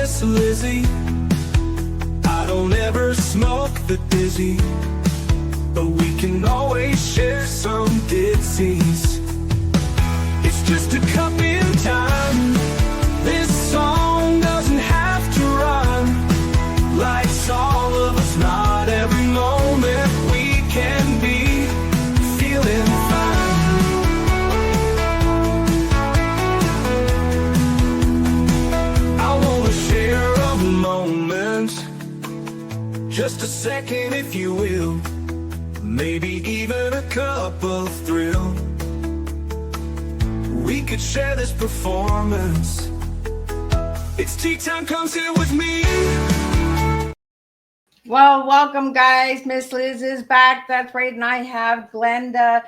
Miss Lizzie. I don't ever smoke the dizzy, but we can always share some ditsies. It's just a cup in time. This song doesn't have to run. Life's all of us, not every moment we can be feeling fine. I wanna share a moment, just a second if you will, maybe even a cup of thrill. We could share this performance. It's tea time, come sit with me. Well, welcome, guys. Miss Liz is back. That's right. And I have Glenda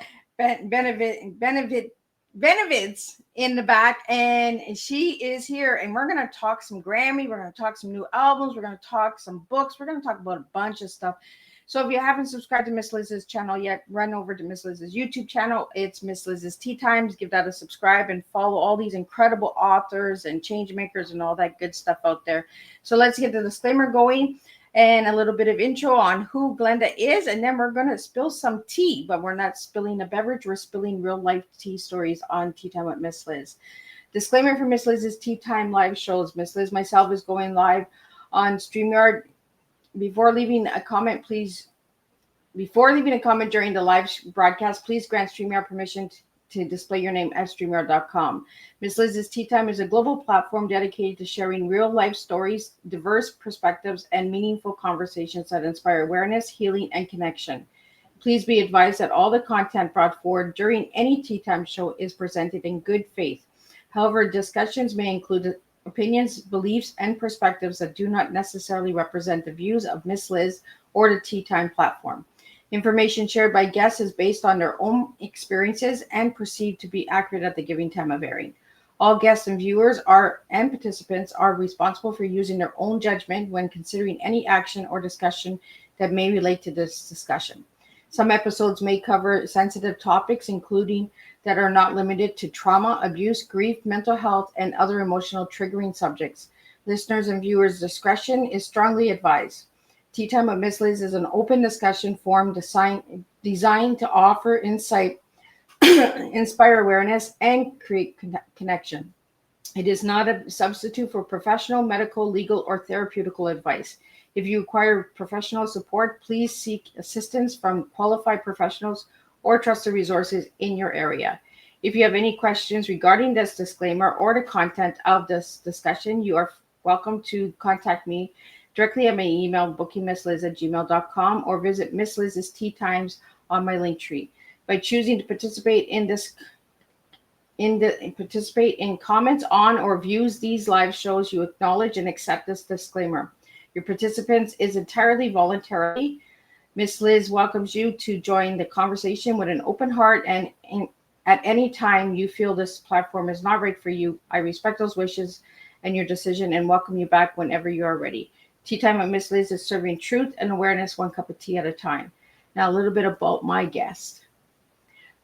Benevides in the back. And she is here. And we're going to talk some Grammy. We're going to talk some new albums. We're going to talk some books. We're going to talk about a bunch of stuff. So if you haven't subscribed to Miss Liz's channel yet, run over to Miss Liz's YouTube channel. It's Miss Liz's Tea Times. Give that a subscribe and follow all these incredible authors and change makers and all that good stuff out there. So let's get the disclaimer going and a little bit of intro on who Glenda is. And then we're going to spill some tea, but we're not spilling a beverage. We're spilling real life tea stories on Tea Time with Miss Liz. Disclaimer for Miss Liz's Tea Time live shows. Miss Liz myself is going live on StreamYard. Before leaving a comment during the live broadcast, please grant StreamYard permission to display your name at StreamYard.com. Miss Liz's Tea Time is a global platform dedicated to sharing real-life stories, diverse perspectives, and meaningful conversations that inspire awareness, healing, and connection. Please be advised that all the content brought forward during any Tea Time show is presented in good faith. However, discussions may include opinions, beliefs, and perspectives that do not necessarily represent the views of Miss Liz or the Tea Time platform. Information shared by guests is based on their own experiences and perceived to be accurate at the given time of airing. All guests and viewers and participants are responsible for using their own judgment when considering any action or discussion that may relate to this discussion. Some episodes may cover sensitive topics, including that are not limited to trauma, abuse, grief, mental health, and other emotional triggering subjects. Listeners and viewers' discretion is strongly advised. Tea Time with Miss Liz is an open discussion forum designed to offer insight, inspire awareness, and create connection. It is not a substitute for professional, medical, legal, or therapeutical advice. If you require professional support, please seek assistance from qualified professionals or trusted resources in your area. If you have any questions regarding this disclaimer or the content of this discussion, you are welcome to contact me directly at my email, bookingmissliz@gmail.com, or visit Miss Liz's Tea Times on my link tree. By choosing to participate in comments on or views these live shows, you acknowledge and accept this disclaimer. Your participation is entirely voluntary. Miss Liz welcomes you to join the conversation with an open heart, and at any time you feel this platform is not right for you, I respect those wishes and your decision and welcome you back whenever you are ready. Tea Time with Miss Liz is serving truth and awareness one cup of tea at a time. Now, a little bit about my guest.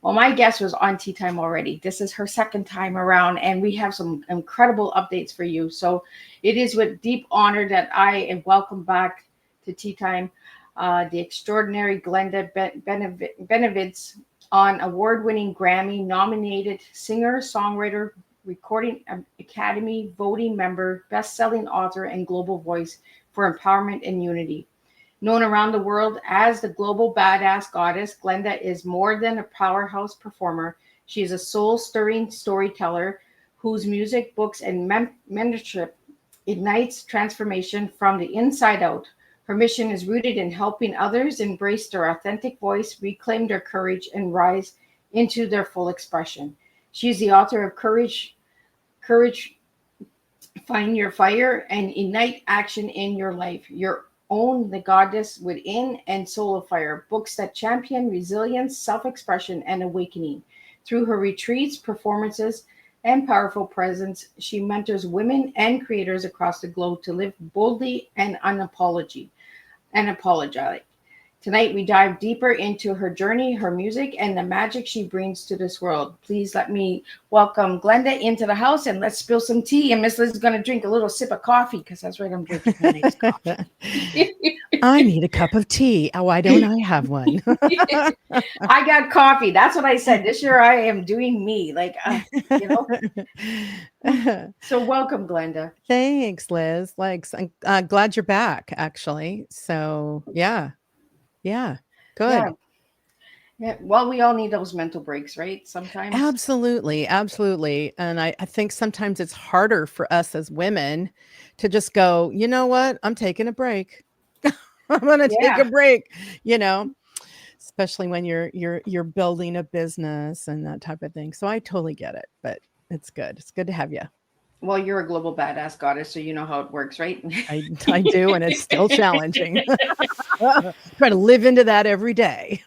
Well, my guest was on Tea Time already. This is her second time around, and we have some incredible updates for you. So it is with deep honor that I am welcome back to Tea Time the extraordinary Glenda Benevides, on award-winning Grammy-nominated singer, songwriter, Recording Academy voting member, best-selling author, and global voice for empowerment and unity. Known around the world as the global badass goddess, Glenda is more than a powerhouse performer. She is a soul-stirring storyteller whose music, books, and mentorship ignites transformation from the inside out. Her mission is rooted in helping others embrace their authentic voice, reclaim their courage, and rise into their full expression. She is the author of Courage, Find Your Fire, and Ignite Action in Your Life, Your Own the Goddess Within, and Soul of Fire, books that champion resilience, self-expression, and awakening. Through her retreats, performances, and powerful presence, she mentors women and creators across the globe to live boldly and unapologetic. Tonight, we dive deeper into her journey, her music, and the magic she brings to this world. Please let me welcome Glenda into the house, and let's spill some tea. And Miss Liz is going to drink a little sip of coffee because that's right, I'm drinking a nice coffee. I need a cup of tea. Oh, why don't I have one? I got coffee. That's what I said. This year, I am doing me. Like, you know. So, welcome, Glenda. Thanks, Liz. Like, I'm glad you're back, actually. So, yeah, good. Yeah. Well, we all need those mental breaks, right? Sometimes. Absolutely. And I think sometimes it's harder for us as women to just go, you know what? I'm taking a break. I'm going to take a break, especially when you're building a business and that type of thing. So I totally get it, but it's good. It's good to have you. Well, you're a global badass goddess, so you know how it works, right? I do, and it's still challenging. Try to live into that every day.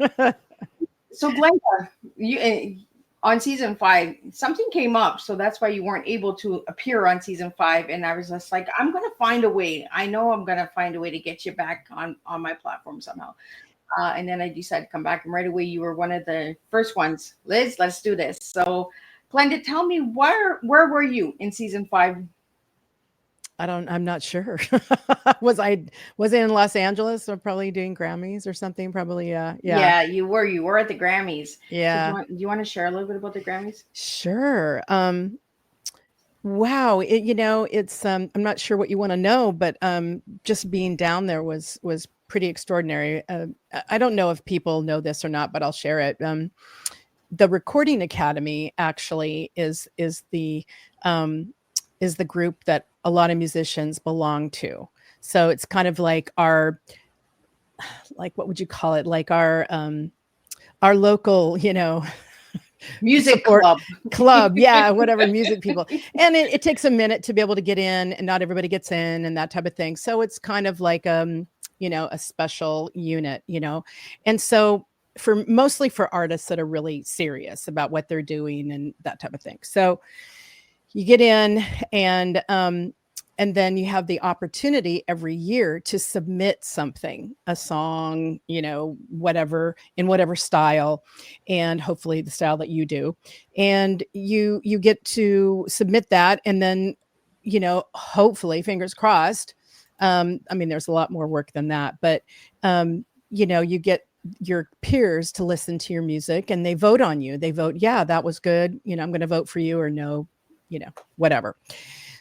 So, Glenda, you on season 5, something came up, so that's why you weren't able to appear on season 5. And I was just like, I'm gonna find a way. I know I'm gonna find a way to get you back on my platform somehow. And then I decided to come back, and right away you were one of the first ones. Liz, let's do this. So, Glenda, tell me where were you in season 5? I'm not sure. Was I in Los Angeles or probably doing Grammys or something? Probably, yeah. Yeah, you were at the Grammys. Yeah. So do you want to share a little bit about the Grammys? Sure. Wow. It's I'm not sure what you want to know, but just being down there was pretty extraordinary. I don't know if people know this or not, but I'll share it. The Recording Academy actually is the group that a lot of musicians belong to. So it's kind of like our, like, what would you call it? Like our local, music club. Yeah. Whatever, music people. And it takes a minute to be able to get in, and not everybody gets in and that type of thing. So it's kind of like, a special unit, and so mostly for artists that are really serious about what they're doing and that type of thing. So you get in, and then you have the opportunity every year to submit something, a song, whatever, in whatever style, and hopefully the style that you do. And you get to submit that, and then, hopefully, fingers crossed. There's a lot more work than that, but you get your peers to listen to your music, and they vote on you. They vote, yeah, that was good. I'm going to vote for you, or no, whatever.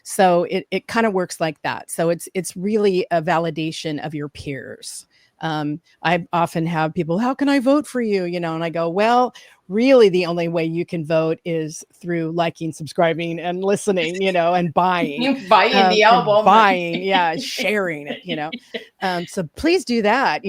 So it kind of works like that. So it's really a validation of your peers. I often have people, how can I vote for you? And I go, well, really the only way you can vote is through liking, subscribing, and listening, and buying. Buying the album. Buying, sharing it, so please do that,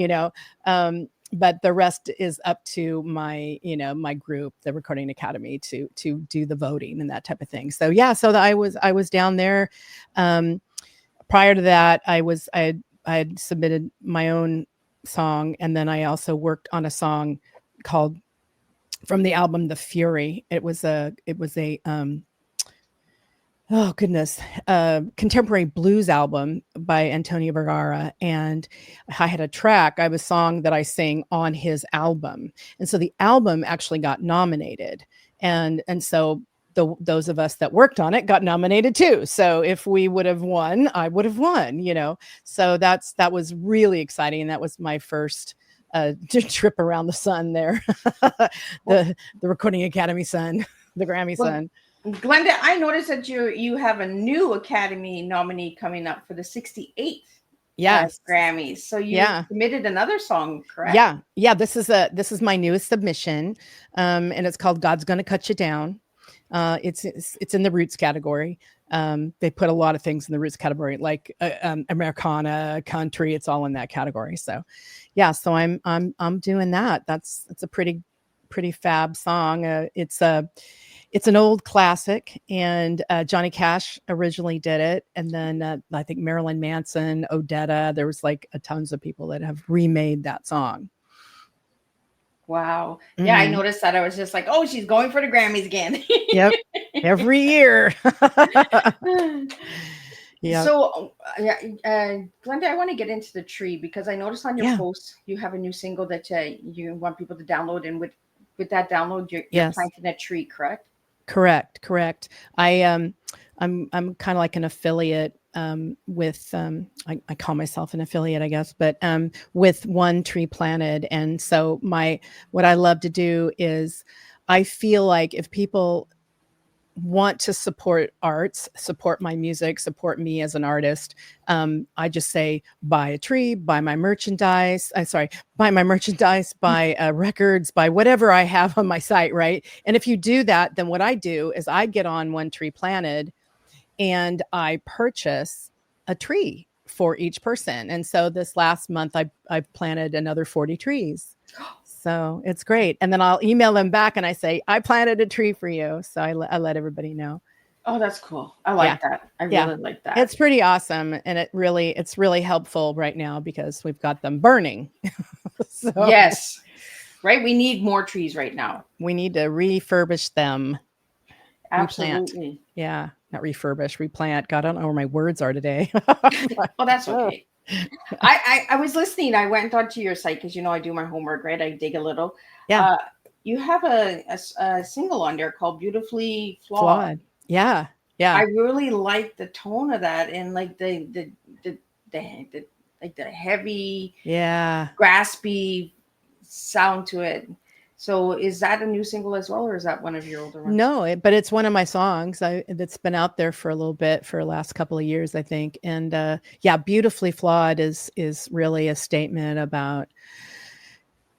but the rest is up to my, my group, the Recording Academy, to do the voting and that type of thing. So I was down there. Prior to that, I had submitted my own song, and then I also worked on a song called, from the album The Fury. It was a oh goodness, contemporary blues album by Antonio Vergara. And I had a track, I have a song that I sing on his album. And so the album actually got nominated. And so those of us that worked on it got nominated too. So if we would have won, I would have won, So that was really exciting. And that was my first trip around the sun there. the Recording Academy sun, the Grammy sun. Glenda, I noticed that you have a new Academy nominee coming up for the 68th Grammys. So you submitted another song, correct? Yeah. This is my newest submission, and it's called "God's Gonna Cut You Down." It's in the roots category. They put a lot of things in the roots category, like Americana, country. It's all in that category. So, So I'm doing that. It's a pretty fab song. It's an old classic, and Johnny Cash originally did it. And then I think Marilyn Manson, Odetta, there was like tons of people that have remade that song. Wow. Yeah, I noticed that. I was just like, oh, she's going for the Grammys again. Yep. Every year. Yeah. So, Glenda, I want to get into the tree because I noticed on your Yeah. post you have a new single that you want people to download, and with that download, you're Yes. planting a tree, correct? Correct. I'm kind of like an affiliate with I call myself an affiliate, I guess, but with One Tree Planted. And so what I love to do is I feel like if people want to support arts, support my music, support me as an artist, I just say buy a tree, buy my merchandise. Buy my merchandise, buy records, buy whatever I have on my site, right? And if you do that, then what I do is I get on One Tree Planted and I purchase a tree for each person. And so this last month, I've planted another 40 trees. So it's great. And then I'll email them back and I say, I planted a tree for you. So I let everybody know. Oh, that's cool. I Yeah. like that. I Yeah. really like that. It's pretty awesome. And it's really helpful right now because we've got them burning. So Yes. Right. We need more trees right now. we need to refurbish them. Replant. Absolutely. Yeah. Not refurbish, replant. God, I don't know where my words are today. Oh, that's okay. I was listening. I went onto your site because I do my homework, right? I dig a little. Yeah. You have a single on there called "Beautifully Flawed." Flawed. Yeah. Yeah. I really like the tone of that and like the like the heavy, Yeah. graspy sound to it. So is that a new single as well, or is that one of your older ones? No, but it's one of my songs that's been out there for a little bit for the last couple of years, I think. And yeah, Beautifully Flawed is really a statement about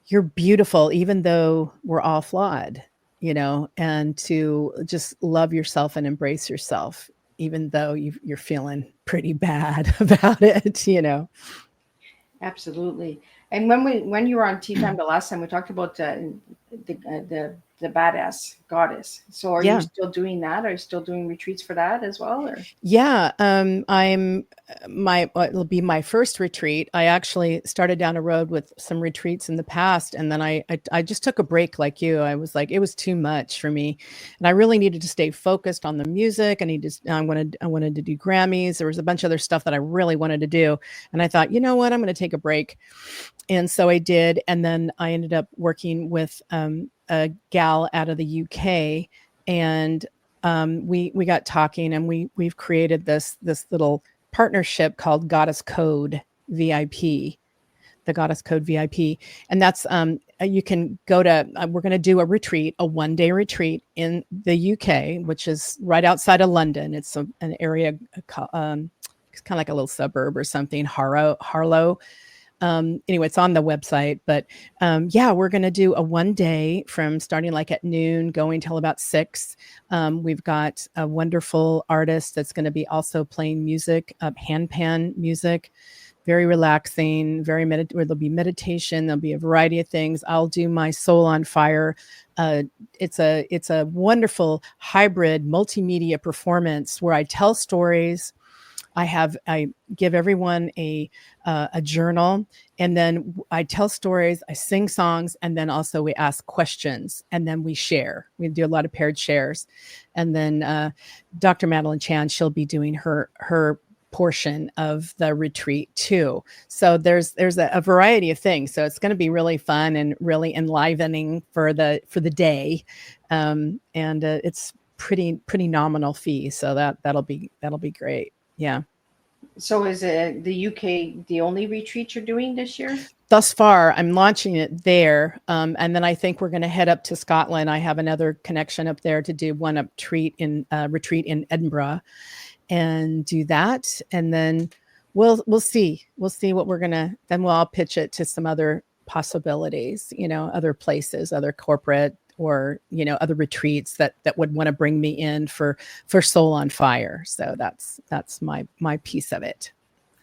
you're beautiful, even though we're all flawed, and to just love yourself and embrace yourself, even though you're feeling pretty bad about it. Absolutely. And when you were on Tea Time the last time, we talked about the badass goddess. So are you still doing that? Are you still doing retreats for that as well? Or? Yeah, it'll be my first retreat. I actually started down a road with some retreats in the past, and then I just took a break like you. I was like, it was too much for me, and I really needed to stay focused on the music. I wanted to do Grammys. There was a bunch of other stuff that I really wanted to do, and I thought, you know what, I'm going to take a break. And so I did, and then I ended up working with a gal out of the UK, and we got talking, and we've created this little partnership called Goddess Code VIP, the Goddess Code VIP, and that's you can go to. We're going to do a retreat, a 1-day retreat in the UK, which is right outside of London. It's an area, it's kind of like a little suburb or something, Harlow. Anyway, it's on the website, but yeah, we're going to do a 1-day from starting like at noon, going till about 6. We've got a wonderful artist that's going to be also playing music, handpan music, very relaxing, where there'll be meditation. There'll be a variety of things. I'll do my Soul on Fire. It's a wonderful hybrid multimedia performance where I tell stories. I give everyone a journal, and then I tell stories, I sing songs, and then also we ask questions, and then we share. We do a lot of paired shares. And then Dr. Madeline Chan, she'll be doing her portion of the retreat too. So there's a variety of things. So it's going to be really fun and really enlivening for the day. And it's pretty nominal fee. So that'll be great. Yeah. So is the UK the only retreat you're doing this year? Thus far, I'm launching it there. And then I think we're going to head up to Scotland. I have another connection up there to do one retreat in Edinburgh and do that. And then we'll see. We'll see what then we'll all pitch it to some other possibilities, other places, other corporate or other retreats that would want to bring me in for Soul on Fire. So that's my piece of it.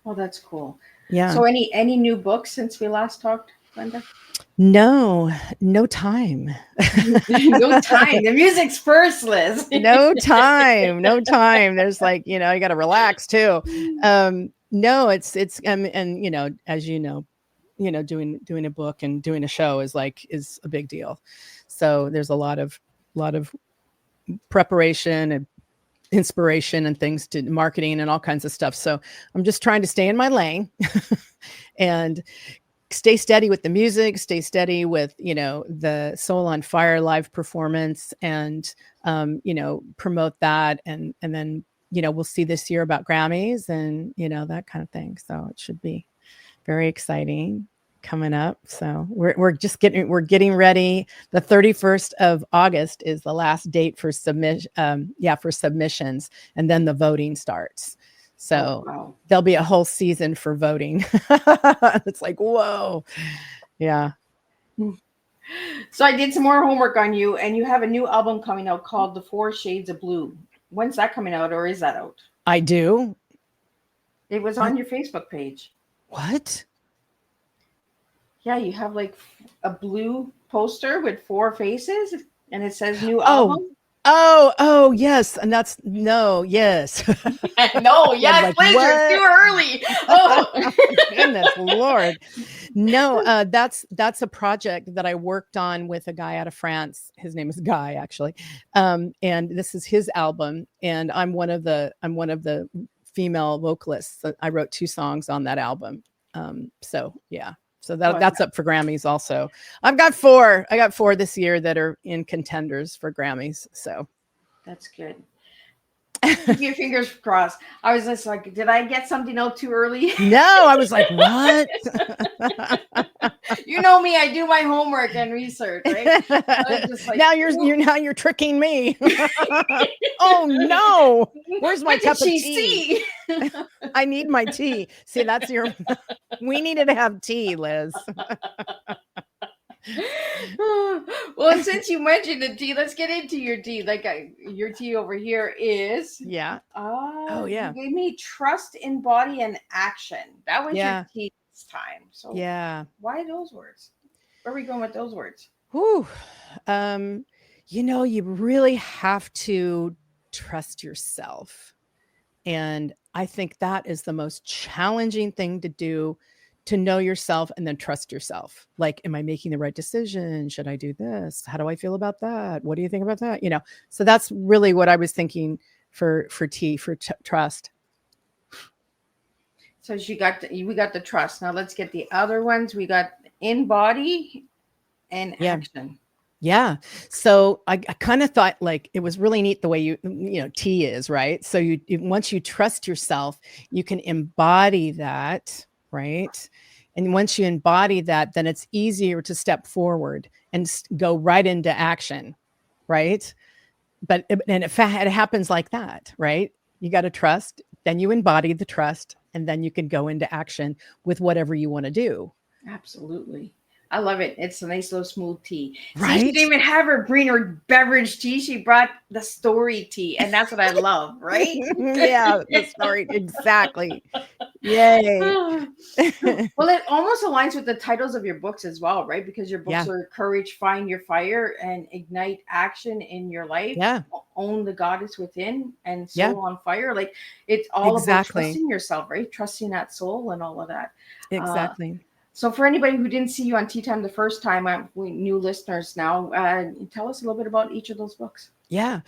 Oh, that's cool. Yeah. So any new books since we last talked, Glenda? No time. No time. The music's first, Liz. No time. There's you got to relax too. No, it's and as doing a book and doing a show is a big deal. So there's a lot of preparation and inspiration and things to marketing and all kinds of stuff. So I'm just trying to stay in my lane and stay steady with the music, stay steady with, the Soul on Fire live performance and, promote that. And then, we'll see this year about Grammys and, that kind of thing. So it should be very exciting coming up. So we're getting ready. The 31st of August is the last date for submissions. And then the voting starts. So there'll be a whole season for voting. It's like, whoa. Yeah. So I did some more homework on you, and you have a new album coming out called The 4 Shades of Blue. When's that coming out, or is that out? I do. It was on your Facebook page. What? Yeah, you have like a blue poster with 4 faces, and it says new album. Oh, yes. And yes. No, yes, please, you're too early. Oh, goodness Lord. No, that's a project that I worked on with a guy out of France. His name is Guy, actually. And this is his album. And I'm one of the female vocalists. I wrote 2 songs on that album. So yeah. So that's up for Grammys also. I got 4 this year that are in contenders for Grammys. So that's good. Keep your fingers crossed. I was just like, did I get something out too early? No, I was like, what? You know me, I do my homework and research, right? Just like, now you're tricking me. Oh no. Where's my cup of tea? I need my tea. See, we needed to have tea, Liz. Well, since you mentioned the tea, let's get into your tea. Like your tea over here is yeah. You gave me trust in body and action. That was your tea this time. So yeah, why those words? Where are we going with those words? Whew. You really have to trust yourself, and I think that is the most challenging thing to do. To know yourself and then trust yourself. Like, am I making the right decision? Should I do this? How do I feel about that? What do you think about that? So that's really what I was thinking for trust. So we got the trust. Now let's get the other ones. We got in body and action. Yeah. So I kind of thought like it was really neat the way T is, right? So once you trust yourself, you can embody that. Right. And once you embody that, then it's easier to step forward and go right into action. Right. But it happens like that. Right. You got to trust, then you embody the trust, and then you can go into action with whatever you want to do. Absolutely. I love it. It's a nice little smooth tea. Right? See, she didn't even have her bring her beverage tea. She brought the story tea, and that's what I love, right? Yeah, the story. Exactly. Yay. Well, it almost aligns with the titles of your books as well, right? Because your books are Courage, Find Your Fire, and Ignite Action in Your Life. Yeah. Own the Goddess Within, and Soul on Fire. Like, it's all about trusting yourself, right? Trusting that soul and all of that. Exactly. So for anybody who didn't see you on Tea Time the first time, we new listeners now, tell us a little bit about each of those books. Yeah.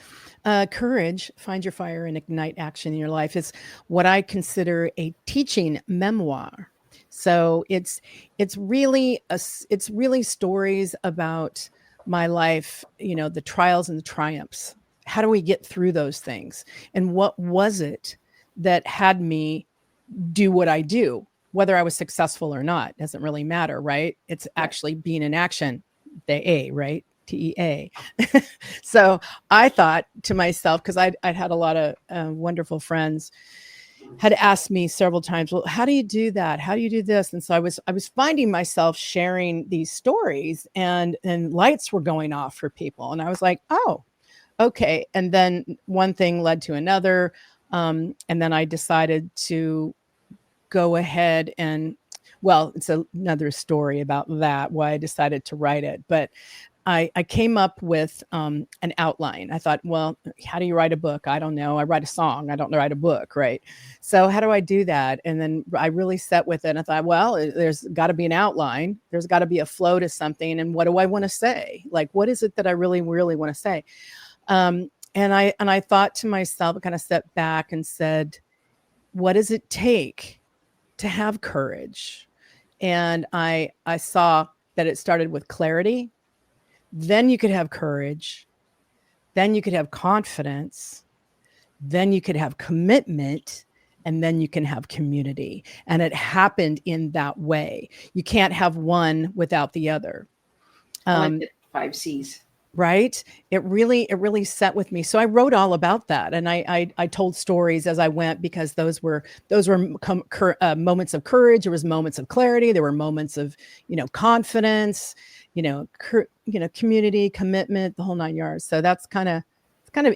Courage, Find Your Fire, and Ignite Action in Your Life is what I consider a teaching memoir. So it's really stories about my life, the trials and the triumphs. How do we get through those things? And what was it that had me do what I do? Whether I was successful or not doesn't really matter, right? It's actually being in action, the A, right? TEA. So I thought to myself, because I'd had a lot of wonderful friends had asked me several times, well, how do you do that? How do you do this? And so I was finding myself sharing these stories, and lights were going off for people. And I was like, oh, okay. And then one thing led to another. And then I decided to go ahead and, well, it's another story about that, why I decided to write it. But I came up with an outline. I thought, well, how do you write a book? I don't know. I write a song. I don't write a book, right? So how do I do that? And then I really sat with it. And I thought, well, there's got to be an outline. There's got to be a flow to something. And what do I want to say? Like, what is it that I really, really want to say? I thought to myself, I kind of stepped back and said, what does it take to have courage? And I saw that it started with clarity. Then you could have courage. Then you could have confidence. Then you could have commitment. And then you can have community. And it happened in that way. You can't have one without the other. I like the 5 C's. Right? It really set with me. So I wrote all about that, and I told stories as I went, because those were moments of courage. There was moments of clarity. There were moments of confidence. Community, commitment, the whole 9 yards. So that's kind of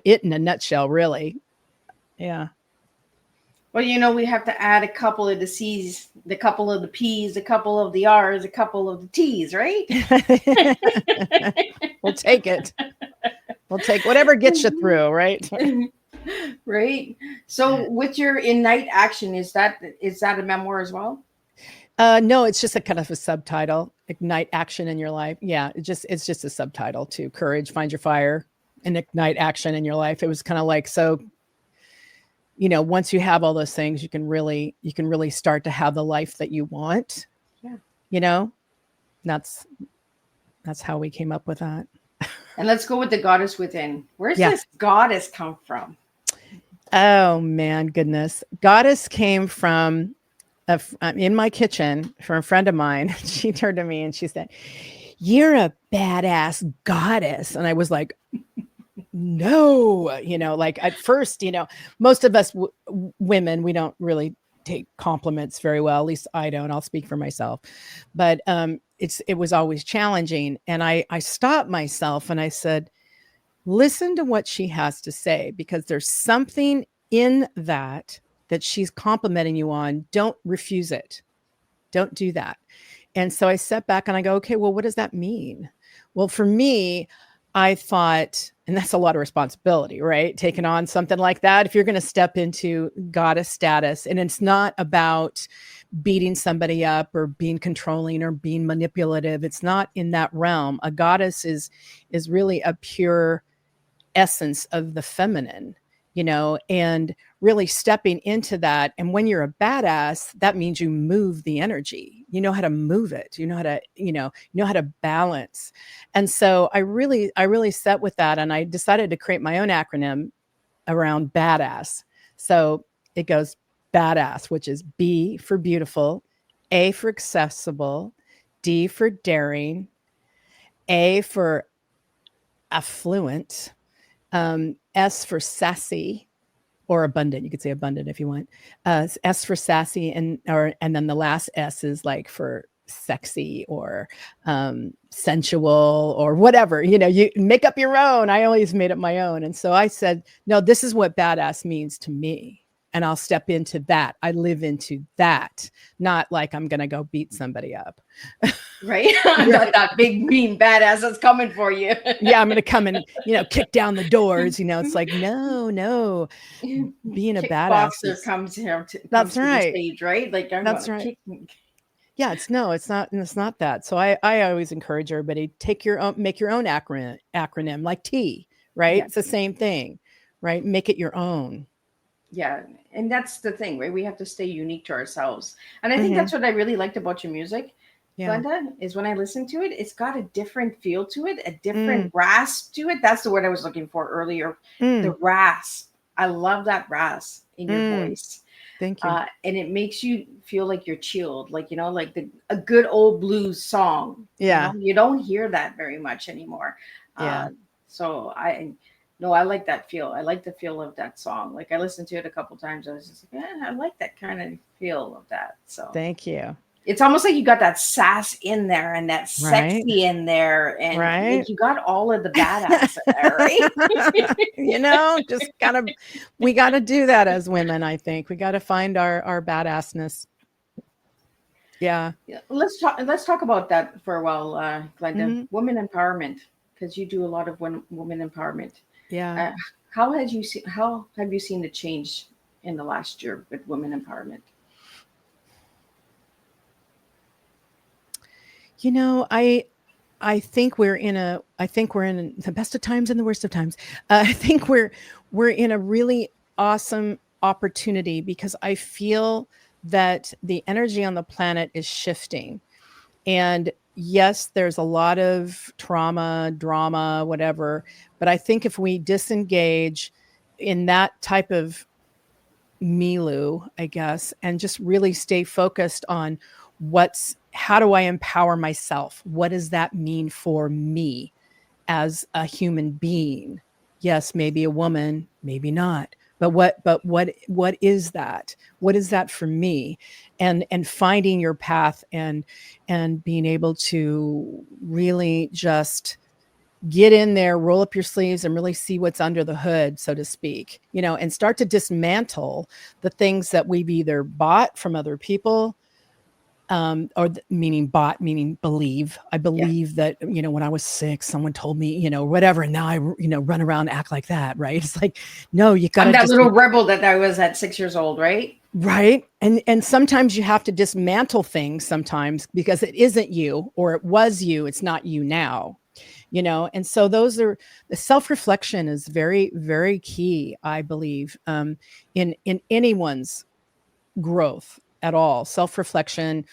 it in a nutshell, really. Yeah. Well, we have to add a couple of the C's, a couple of the P's, a couple of the R's, a couple of the T's, right? We'll take it. We'll take whatever gets you through, right? Right. So with your Ignite Action, is that a memoir as well? No, it's just a kind of a subtitle. Ignite Action in Your Life. Yeah, it's just a subtitle to Courage, Find Your Fire, and Ignite Action in Your Life. It was kind of like, so once you have all those things, you can really start to have the life that you want. Yeah. That's how we came up with that. And let's go with the Goddess Within. Where's this goddess come from? Oh man, goodness. Goddess came from in my kitchen from a friend of mine. She turned to me and she said, "You're a badass goddess." And I was like, no, like at first, most of us women, we don't really take compliments very well. At least I don't. I'll speak for myself. But it was always challenging. And I stopped myself and I said, listen to what she has to say, because there's something in that she's complimenting you on. Don't refuse it. Don't do that. And so I step back and I go, okay, well, what does that mean? Well, for me, I thought, and that's a lot of responsibility, right? Taking on something like that. If you're going to step into goddess status, and it's not about beating somebody up or being controlling or being manipulative. It's not in that realm. A goddess is really a pure essence of the feminine, and really stepping into that. And when you're a badass, that means you move the energy. You know how to move it. You know how to balance. And so I really set with that. And I decided to create my own acronym around badass. So it goes badass, which is B for beautiful, A for accessible, D for daring, A for affluent, S for sassy, or abundant. You could say abundant if you want. S for sassy, and then the last S is like for sexy or sensual or whatever. You make up your own. I always made up my own. And so I said, no, this is what badass means to me. And I'll step into that. I live into that, not like I'm going to go beat somebody up. Right? I'm not that big, mean badass that's coming for you. Yeah, I'm going to come and, kick down the doors. It's like, no. Being a badass comes here. That's to right. The stage, right? Like, that's right. Yeah, it's not that. So I always encourage everybody, make your own acronym like T, right? Yeah. It's the same thing, right? Make it your own. Yeah. And that's the thing, right? We have to stay unique to ourselves. And I think that's what I really liked about your music, Glenda, is when I listen to it, it's got a different feel to it, a different rasp to it. That's the word I was looking for earlier. The rasp. I love that rasp in your voice. Thank you. And it makes you feel like you're chilled, like, like a good old blues song. Yeah. You don't hear that very much anymore. Yeah. So I like that feel. I like the feel of that song. Like, I listened to it a couple times. I was just like, I like that kind of feel of that. So thank you. It's almost like you got that sass in there and that sexy in there. And like, you got all of the badass in there, right? Just we got to do that as women. I think we got to find our badassness. Yeah. Let's talk about that for a while, Glenda. Women empowerment, because you do a lot of women empowerment. Yeah. How have you seen the change in the last year with women empowerment? I think we're in the best of times and the worst of times. I think we're in a really awesome opportunity because I feel that the energy on the planet is shifting. And yes, there's a lot of trauma, drama, whatever. But I think if we disengage in that type of milieu, I guess, and just really stay focused on how do I empower myself? What does that mean for me as a human being? Yes, maybe a woman, maybe not. But what is that? What is that for me? And finding your path and being able to really just get in there, roll up your sleeves and really see what's under the hood, so to speak, and start to dismantle the things that we've either bought from other people, meaning bought, meaning believe. I believe that, when I was 6, someone told me, whatever. And now I, run around and act like that. Right. It's like, no, you got I'm to that little rebel that I was at 6 years old, right? Right. And sometimes you have to dismantle things sometimes because it isn't you, or it was you. It's not you now, And so the self-reflection is very, very key, I believe, in anyone's growth at all. Self-reflection,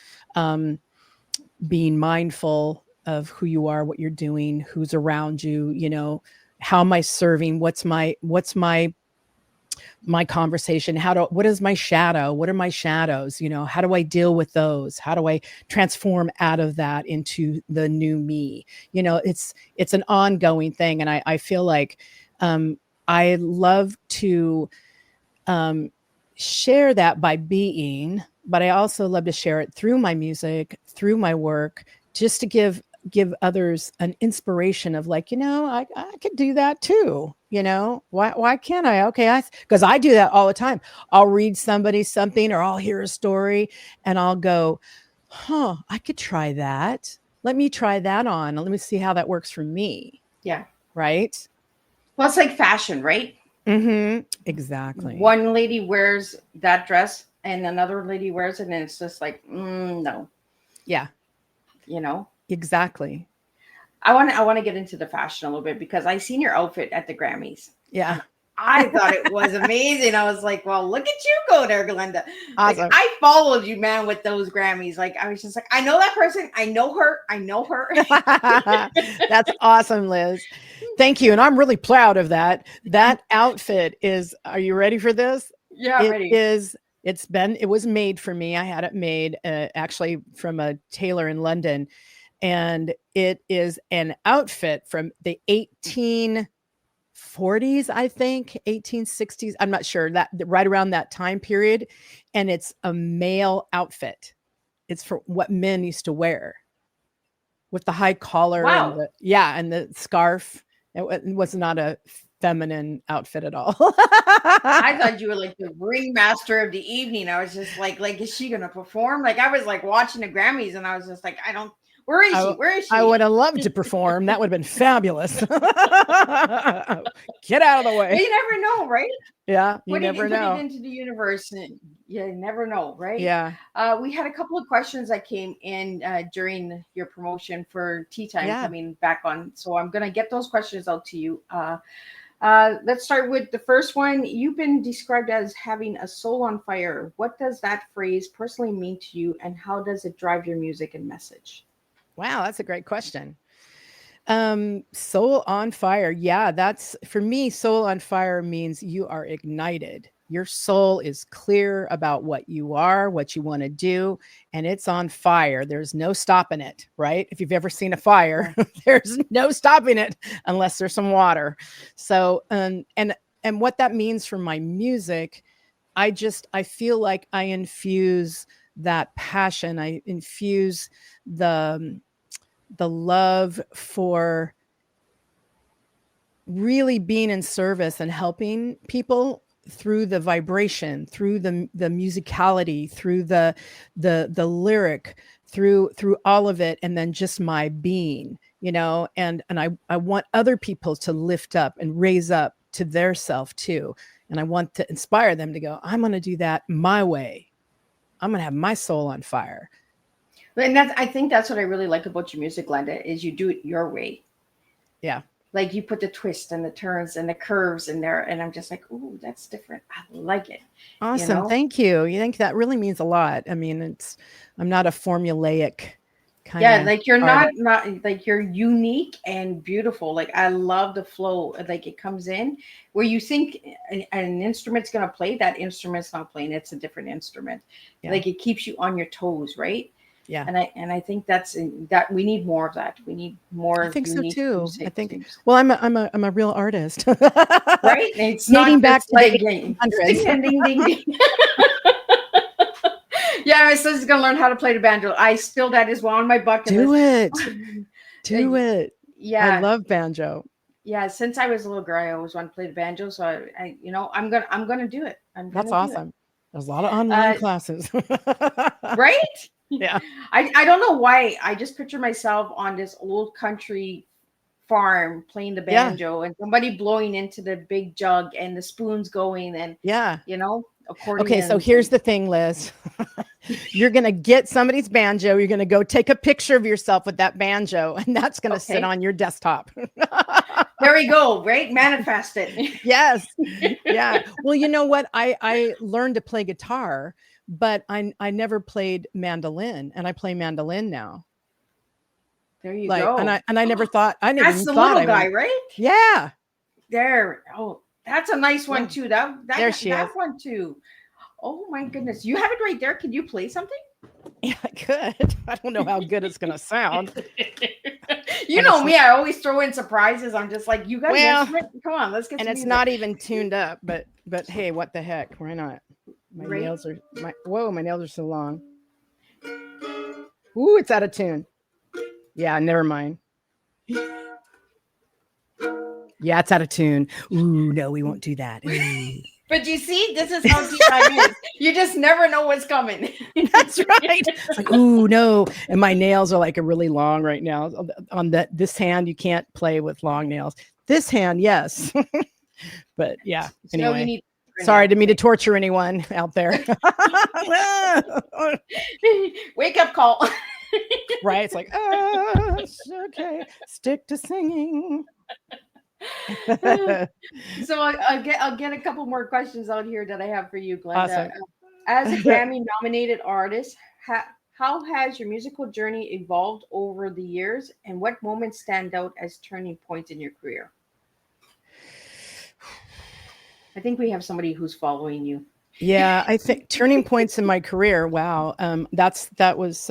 being mindful of who you are, what you're doing, who's around you, how am I serving? What's my conversation? What is my shadow? What are my shadows? How do I deal with those? How do I transform out of that into the new me? It's an ongoing thing. And I feel like, I love to, share that by being, but I also love to share it through my music, through my work, just to give others an inspiration of like, I could do that too. Why can't I? Okay. Because I do that all the time. I'll read somebody something, or I'll hear a story and I'll go, I could try that. Let me try that on. Let me see how that works for me. Yeah. Right. Well, it's like fashion, right? Mm-hmm. Exactly. One lady wears that dress and another lady wears it, and it's just like, no. Yeah. Exactly. I want to get into the fashion a little bit because I seen your outfit at the Grammys. Yeah. I thought it was amazing. I was like, well, look at you go there, Glenda. Awesome. Like, I followed you, man, with those Grammys. Like, I was just like, I know that person. I know her. That's awesome, Liz. Thank you. And I'm really proud of that. That outfit are you ready for this? Yeah, I'm ready. It was made for me. I had it made actually from a tailor in London. And it is an outfit from the 1840s, I think, 1860s. I'm not sure, that right around that time period. And it's a male outfit. It's for what men used to wear, with the high collar. Wow. And the scarf. It was not a feminine outfit at all. I thought you were like the ringmaster of the evening. I was just like, is she gonna perform? Like, I was like watching the Grammys, and I was just like, where is she? Where is she? I would have loved to perform. That would have been fabulous. Get out of the way. But you never know, right? Yeah, you never know. Put it into the universe, and you never know, right? Yeah. We had a couple of questions that came in during your promotion for Tea Time coming back on. So I'm going to get those questions out to you. Let's start with the first one. You've been described as having a soul on fire. What does that phrase personally mean to you, and how does it drive your music and message? Wow, that's a great question. Soul on fire. Yeah, that's for me. Soul on fire means you are ignited. Your soul is clear about what you are, what you want to do, and it's on fire. There's no stopping it, right? If you've ever seen a fire, there's no stopping it unless there's some water. So, and what that means for my music, I feel like I infuse that passion. I infuse the love for really being in service and helping people through the vibration, through the musicality, through the lyric, through all of it, and then just my being, and I want other people to lift up and raise up to their self too. And I want to inspire them to go, I'm going to do that my way. I'm going to have my soul on fire. And I think that's what I really like about your music, Glenda, is you do it your way. Yeah. Like you put the twist and the turns and the curves in there, and I'm just like, ooh, that's different. I like it. You Awesome. know? Thank you. You think that really means a lot. I mean, I'm not a formulaic kind Yeah, of like you're artist. not like you're unique and beautiful. Like I love the flow. Like it comes in where you think an instrument's gonna play, that instrument's not playing. It's a different instrument. Yeah. Like it keeps you on your toes, right? Yeah. And I think that we need more of that. We need I more think so unique too. I music think, teams, well, I'm a real artist. right? And it's Dating not back just to the like ding 1800s. ding ding ding ding. Yeah, my sister's gonna learn how to play the banjo. I still that is one on my bucket Do list. it. Do it. I Yeah, love banjo. yeah. Since I was a little girl, I always wanted to play the banjo. So I'm gonna do it. I'm That's gonna do it. awesome. There's a lot of online Uh, classes. right? Yeah. I don't know why. I just picture myself on this old country farm playing the Yeah. banjo and somebody blowing into the big jug and the spoons going and Yeah. Okay, so accordions here's and the thing, Liz. You're going to get somebody's banjo. You're going to go take a picture of yourself with that banjo, and that's going to sit okay. on your desktop. There we go, right? Manifest it. Yes. Yeah. Well, you know what? I learned to play guitar, but I never played mandolin, and I play mandolin now. There you Like, go. and I never thought, I never That's even the thought little I would. guy, right? Yeah. There. Oh, that's a nice one Yeah. too. That There that she is. that one too. Oh my goodness. You have it right there. Can you play something? Yeah, I could. I don't know how good it's going to sound. You And know it's me, I always throw in surprises. I'm just like, you got an well, instrument? Come on, let's get and some it's music. not even tuned up, but hey, what the heck? Why not? My Right? nails are my nails are so long. Ooh, it's out of tune. Yeah, never mind. Yeah, it's out of tune. Ooh, no, we won't do that. Ooh. But you see, this is how deep time is. You just never know what's coming. That's right. It's like, ooh, no. And my nails are like a really long right now. On this hand, you can't play with long nails. This hand, yes. But yeah, So you anyway. need Sorry, didn't mean to torture anyone out there. wake up call. Right? It's like, okay, stick to singing. So I'll get a couple more questions out here that I have for you, Glenda. Awesome. As a Grammy nominated artist, how has your musical journey evolved over the years, and what moments stand out as turning points in your career? I think we have somebody who's following you. Yeah, I think turning points in my career. Wow, that was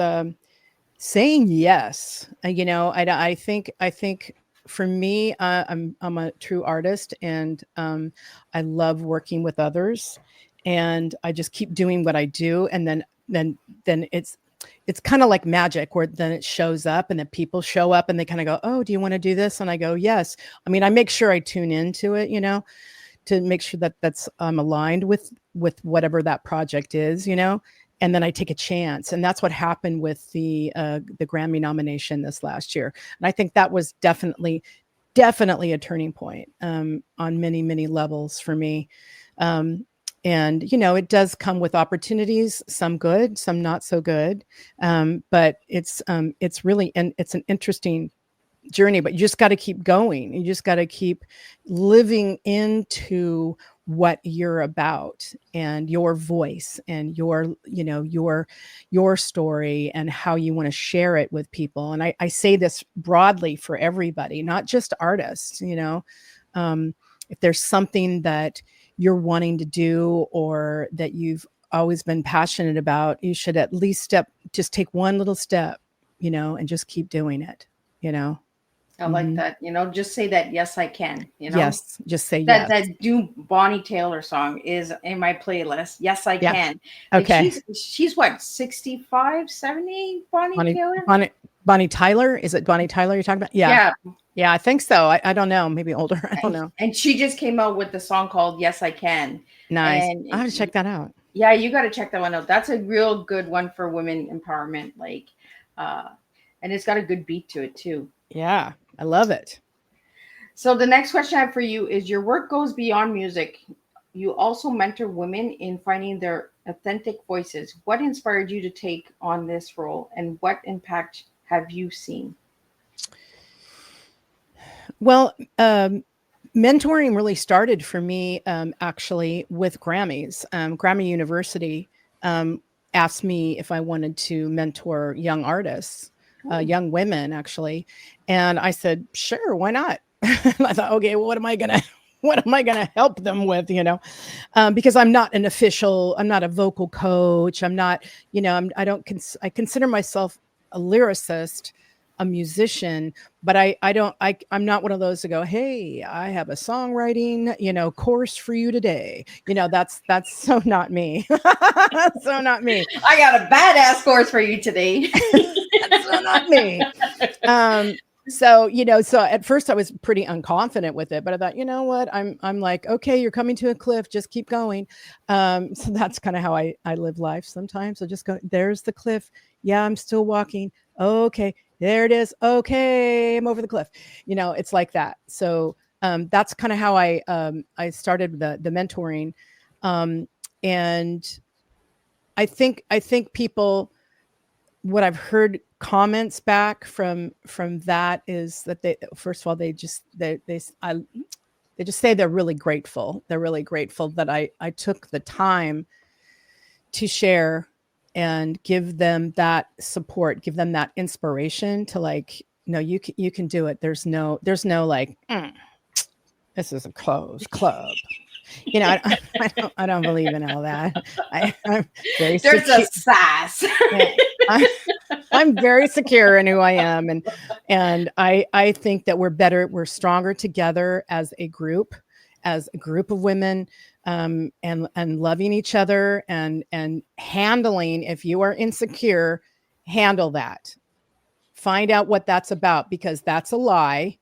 saying yes. I think for me, I'm a true artist, and I love working with others, and I just keep doing what I do, and then it's kind of like magic, where then it shows up, and then people show up, and they kind of go, "Oh, do you want to do this?" And I go, "Yes." I mean, I make sure I tune into it, to make sure that that's aligned with whatever that project is, and then I take a chance. And that's what happened with the Grammy nomination this last year. And I think that was definitely a turning point on many, many levels for me. And, it does come with opportunities, some good, some not so good. But it's really, and it's an interesting journey, but you just got to keep going. You just got to keep living into what you're about, and your voice, and your story, and how you want to share it with people. And I say this broadly for everybody, not just artists. If there's something that you're wanting to do, or that you've always been passionate about, you should at least just take one little step, and just keep doing it. I like that. Just say that. Yes, I can. Yes, just say that yes. that new Bonnie Taylor song is in my playlist. Yes, I Yeah. can. Okay. She's what, 65, 70, Bonnie Taylor? Bonnie Tyler. Is it Bonnie Tyler you're talking about? Yeah. Yeah, I think so. I don't know. Maybe older. I don't know. And she just came out with the song called Yes, I Can. Nice. And I have to check that out. Yeah, you got to check that one out. That's a real good one for women empowerment. And it's got a good beat to it too. Yeah, I love it. So the next question I have for you is, your work goes beyond music. You also mentor women in finding their Authentic Voices. What inspired you to take on this role, and what impact have you seen? Well, mentoring really started for me actually with Grammys. Grammy University asked me if I wanted to mentor young artists, young women actually, and I said, sure, why not? I thought, okay, well, what am I gonna help them with? Because I'm not I'm not a vocal coach. I'm not, I consider myself a lyricist, a musician, but I'm not one of those to go, hey, I have a songwriting, course for you today. That's so not me. So not me. I got a badass course for you today. That's so not me. So at first I was pretty unconfident with it, but I thought, you know what, I'm like, okay, you're coming to a cliff, just keep going. So that's kind of how I live life sometimes. So just go, there's the cliff. Yeah, I'm still walking. Okay, there it is. Okay, I'm over the cliff. It's like that. So that's kind of how I started the mentoring. And I think people, what I've heard comments back from that is that they, first of all, they just say they're really grateful. They're really grateful that I took the time to share and give them that support, give them that inspiration to like, no, you can do it. There's no like, this is a closed club. I don't believe in all that. I'm very There's a sass. I'm very secure in who I am. And I think that we're stronger together as a group of women, and loving each other and handling, if you are insecure, handle that. Find out what that's about, because that's a lie.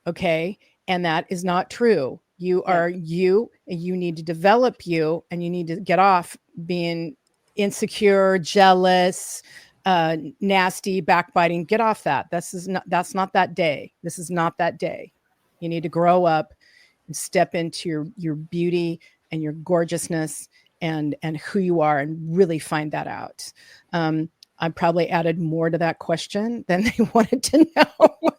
Okay. And that is not true. You are you need to develop you, and you need to get off being insecure, jealous, nasty, backbiting. Get off that. That's not that day. This is not that day. You need to grow up and step into your beauty and your gorgeousness and who you are, and really find that out. I probably added more to that question than they wanted to know.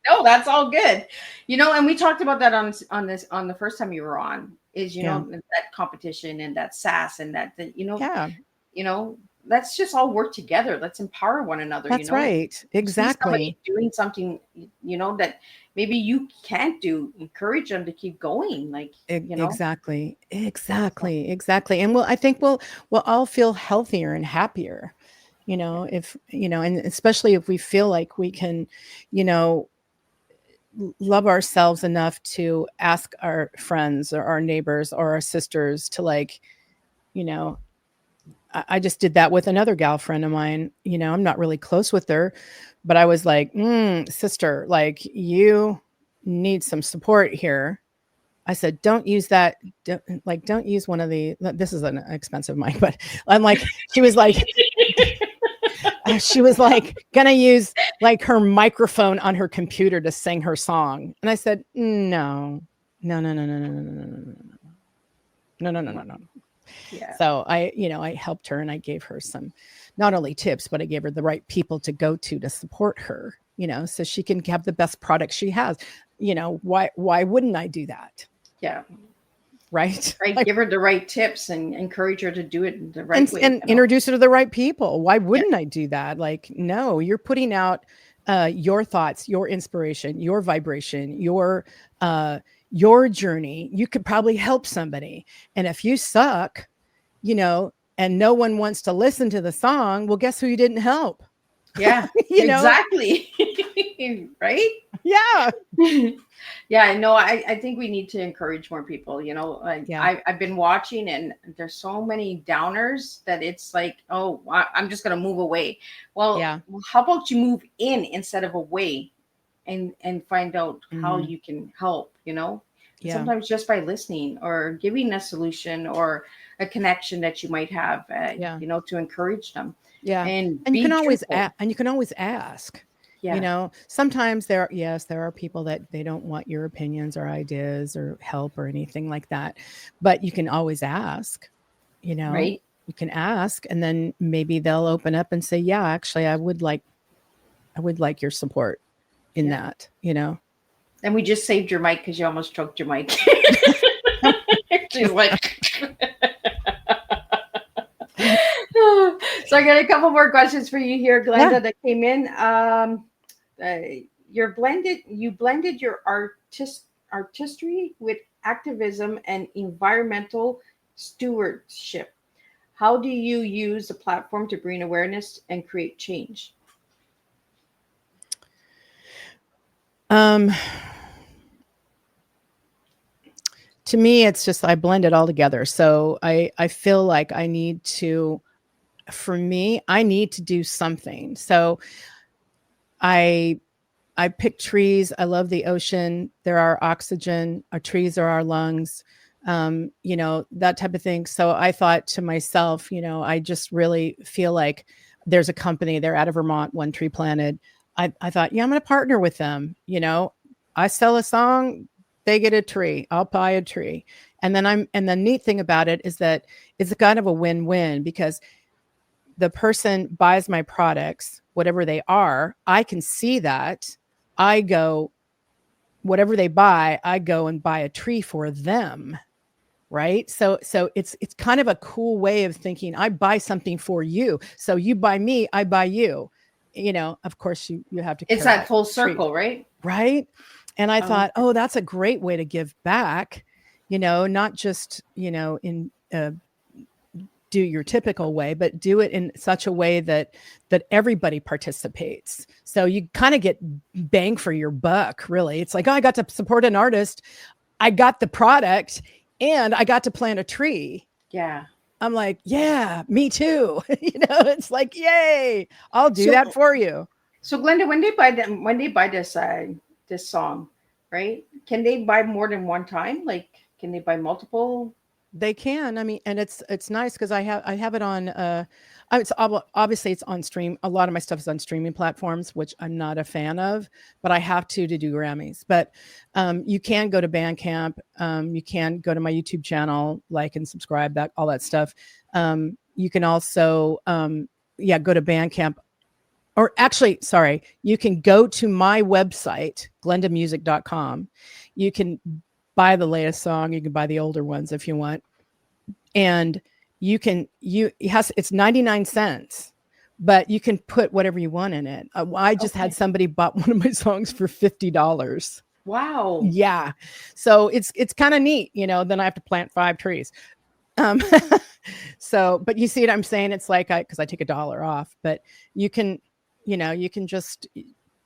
No, that's all good. And we talked about that on the first time you were on, is, that competition and that sass and that, let's just all work together. Let's empower one another. That's right. Exactly. Doing something, that maybe you can't do, encourage them to keep going. Like, Exactly. And I think we'll all feel healthier and happier, if, and especially if we feel like we can, love ourselves enough to ask our friends or our neighbors or our sisters to, like, I just did that with another gal friend of mine. I'm not really close with her, but I was like, sister, like, you need some support here. I said, don't use that. Don't use one of this is an expensive mic, but I'm like, she was like, gonna use like her microphone on her computer to sing her song. And I said, no. Yeah. So I helped her, and I gave her some, not only tips, but I gave her the right people to go to support her, so she can have the best product she has. Why wouldn't I do that? Yeah. Right. Like, give her the right tips and encourage her to do it the right way. And introduce her to the right people. Why wouldn't I do that? Like, no, you're putting out your thoughts, your inspiration, your vibration, your journey. You could probably help somebody. And if you suck, and no one wants to listen to the song, well, guess who you didn't help? Yeah, exactly. Right? Yeah. Yeah, no, I think we need to encourage more people. I've been watching, and there's so many downers that it's like, oh, I'm just going to move away. Well, how about you move in instead of away, and find out how you can help, Sometimes just by listening or giving a solution or a connection that you might have, to encourage them. Yeah. And you can always ask. Yeah. Sometimes there are people that they don't want your opinions or ideas or help or anything like that, but you can always ask, Right. you can ask, and then maybe they'll open up and say, yeah, actually, I would like your support in Yeah. that. And we just saved your mic because you almost choked your mic. She's like, so I got a couple more questions for you here, Glenda, Yeah. that came in. Uh, you blended your artistry with activism and environmental stewardship. How do you use the platform to bring awareness and create change? Um, to me, it's just I blend it all together. So I feel like I need to, for me, I need to do something. So I pick trees. I love the ocean. There are oxygen. Our trees are our lungs. That type of thing. So I thought to myself, I just really feel like there's a company, they're out of Vermont, One Tree Planted. I thought, yeah, I'm going to partner with them. I sell a song, they get a tree. I'll buy a tree. And the neat thing about it is that it's kind of a win-win, because the person buys my products, whatever they are, I can see that. I go, whatever they buy, I go and buy a tree for them. Right. So it's kind of a cool way of thinking. I buy something for you. So you buy me, I buy you. Of course you have to care It's that about full the tree, circle, right? right? And I thought, Okay. oh, that's a great way to give back, not just, in do your typical way, but do it in such a way that everybody participates. So you kind of get bang for your buck, really. It's like, oh, I got to support an artist. I got the product and I got to plant a tree. Yeah. I'm like, yeah, me too. It's like, yay, I'll do that So, for you. so Glenda, when they buy this song, right? Can they buy more than one time? Like, can they buy multiple? They can. I mean, and it's nice because I have it on. Obviously it's on stream. A lot of my stuff is on streaming platforms, which I'm not a fan of, but I have to do Grammys. But you can go to Bandcamp. You can go to my YouTube channel, like and subscribe, that all that stuff. You can also go to Bandcamp. Or actually, sorry, you can go to my website, glendamusic.com. You can buy the latest song. You can buy the older ones if you want. And it's 99 cents, but you can put whatever you want in it. I just had somebody bought one of my songs for $50. Wow. Yeah. So it's kind of neat, then I have to plant 5 trees. But you see what I'm saying? It's like, cause I take $1 off, but you can just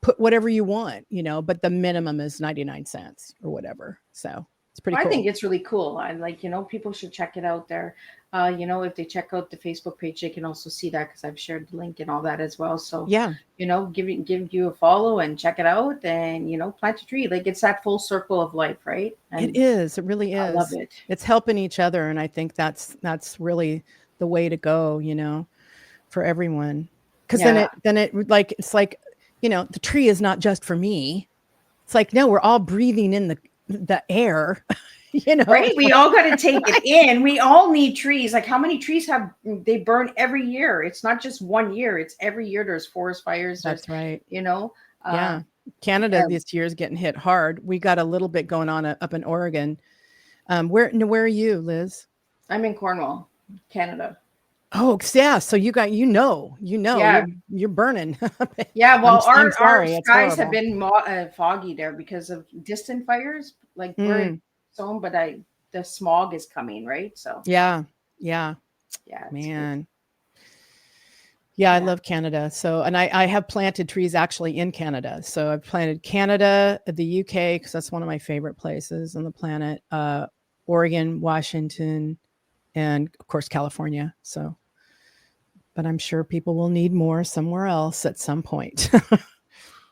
put whatever you want, but the minimum is 99 cents or whatever. So it's pretty cool. I think it's really cool. I like, people should check it out there. If they check out the Facebook page, they can also see that because I've shared the link and all that as well. So yeah, give you a follow and check it out, and plant a tree. Like, it's that full circle of life, right? And it is. It really is. I love it. It's helping each other, and I think that's really the way to go, for everyone. Because then it like it's like, the tree is not just for me. It's like, no, we're all breathing in the air. Right? We all got to take it in. We all need trees. Like, how many trees they burn every year? It's not just 1 year. It's every year. There's forest fires. That's right. Yeah. Canada this year is getting hit hard. We got a little bit going on up in Oregon. Where are you, Liz? I'm in Cornwall, Canada. Oh, yeah. So you yeah. you're burning. Yeah. Well, our skies have horrible. been foggy there because of distant fires. Like, we're in zone, but the smog is coming, right? So yeah. Man. Yeah, I love Canada. So, and I have planted trees actually in Canada. So I've planted Canada, the UK, because that's one of my favorite places on the planet. Oregon, Washington, and of course California. So, but I'm sure people will need more somewhere else at some point.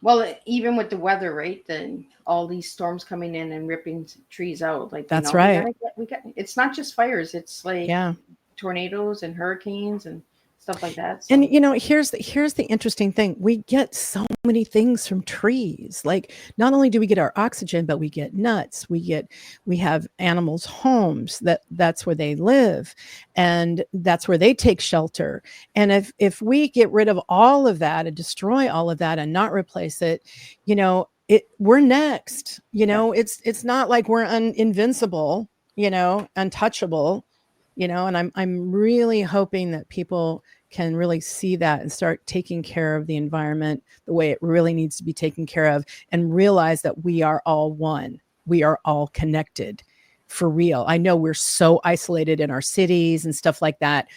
Well, even with the weather, right? Then all these storms coming in and ripping trees out. Like, that's right. We got. It's not just fires. It's like tornadoes and hurricanes and stuff like that. So. And here's the interesting thing. We get so many things from trees. Like, not only do we get our oxygen, but we get nuts. We have animals' homes, that's where they live, and that's where they take shelter. And if we get rid of all of that and destroy all of that and not replace it, we're next. It's not like we're invincible, untouchable, and I'm really hoping that people can really see that and start taking care of the environment the way it really needs to be taken care of, and realize that we are all one. We are all connected for real. I know we're so isolated in our cities and stuff like that.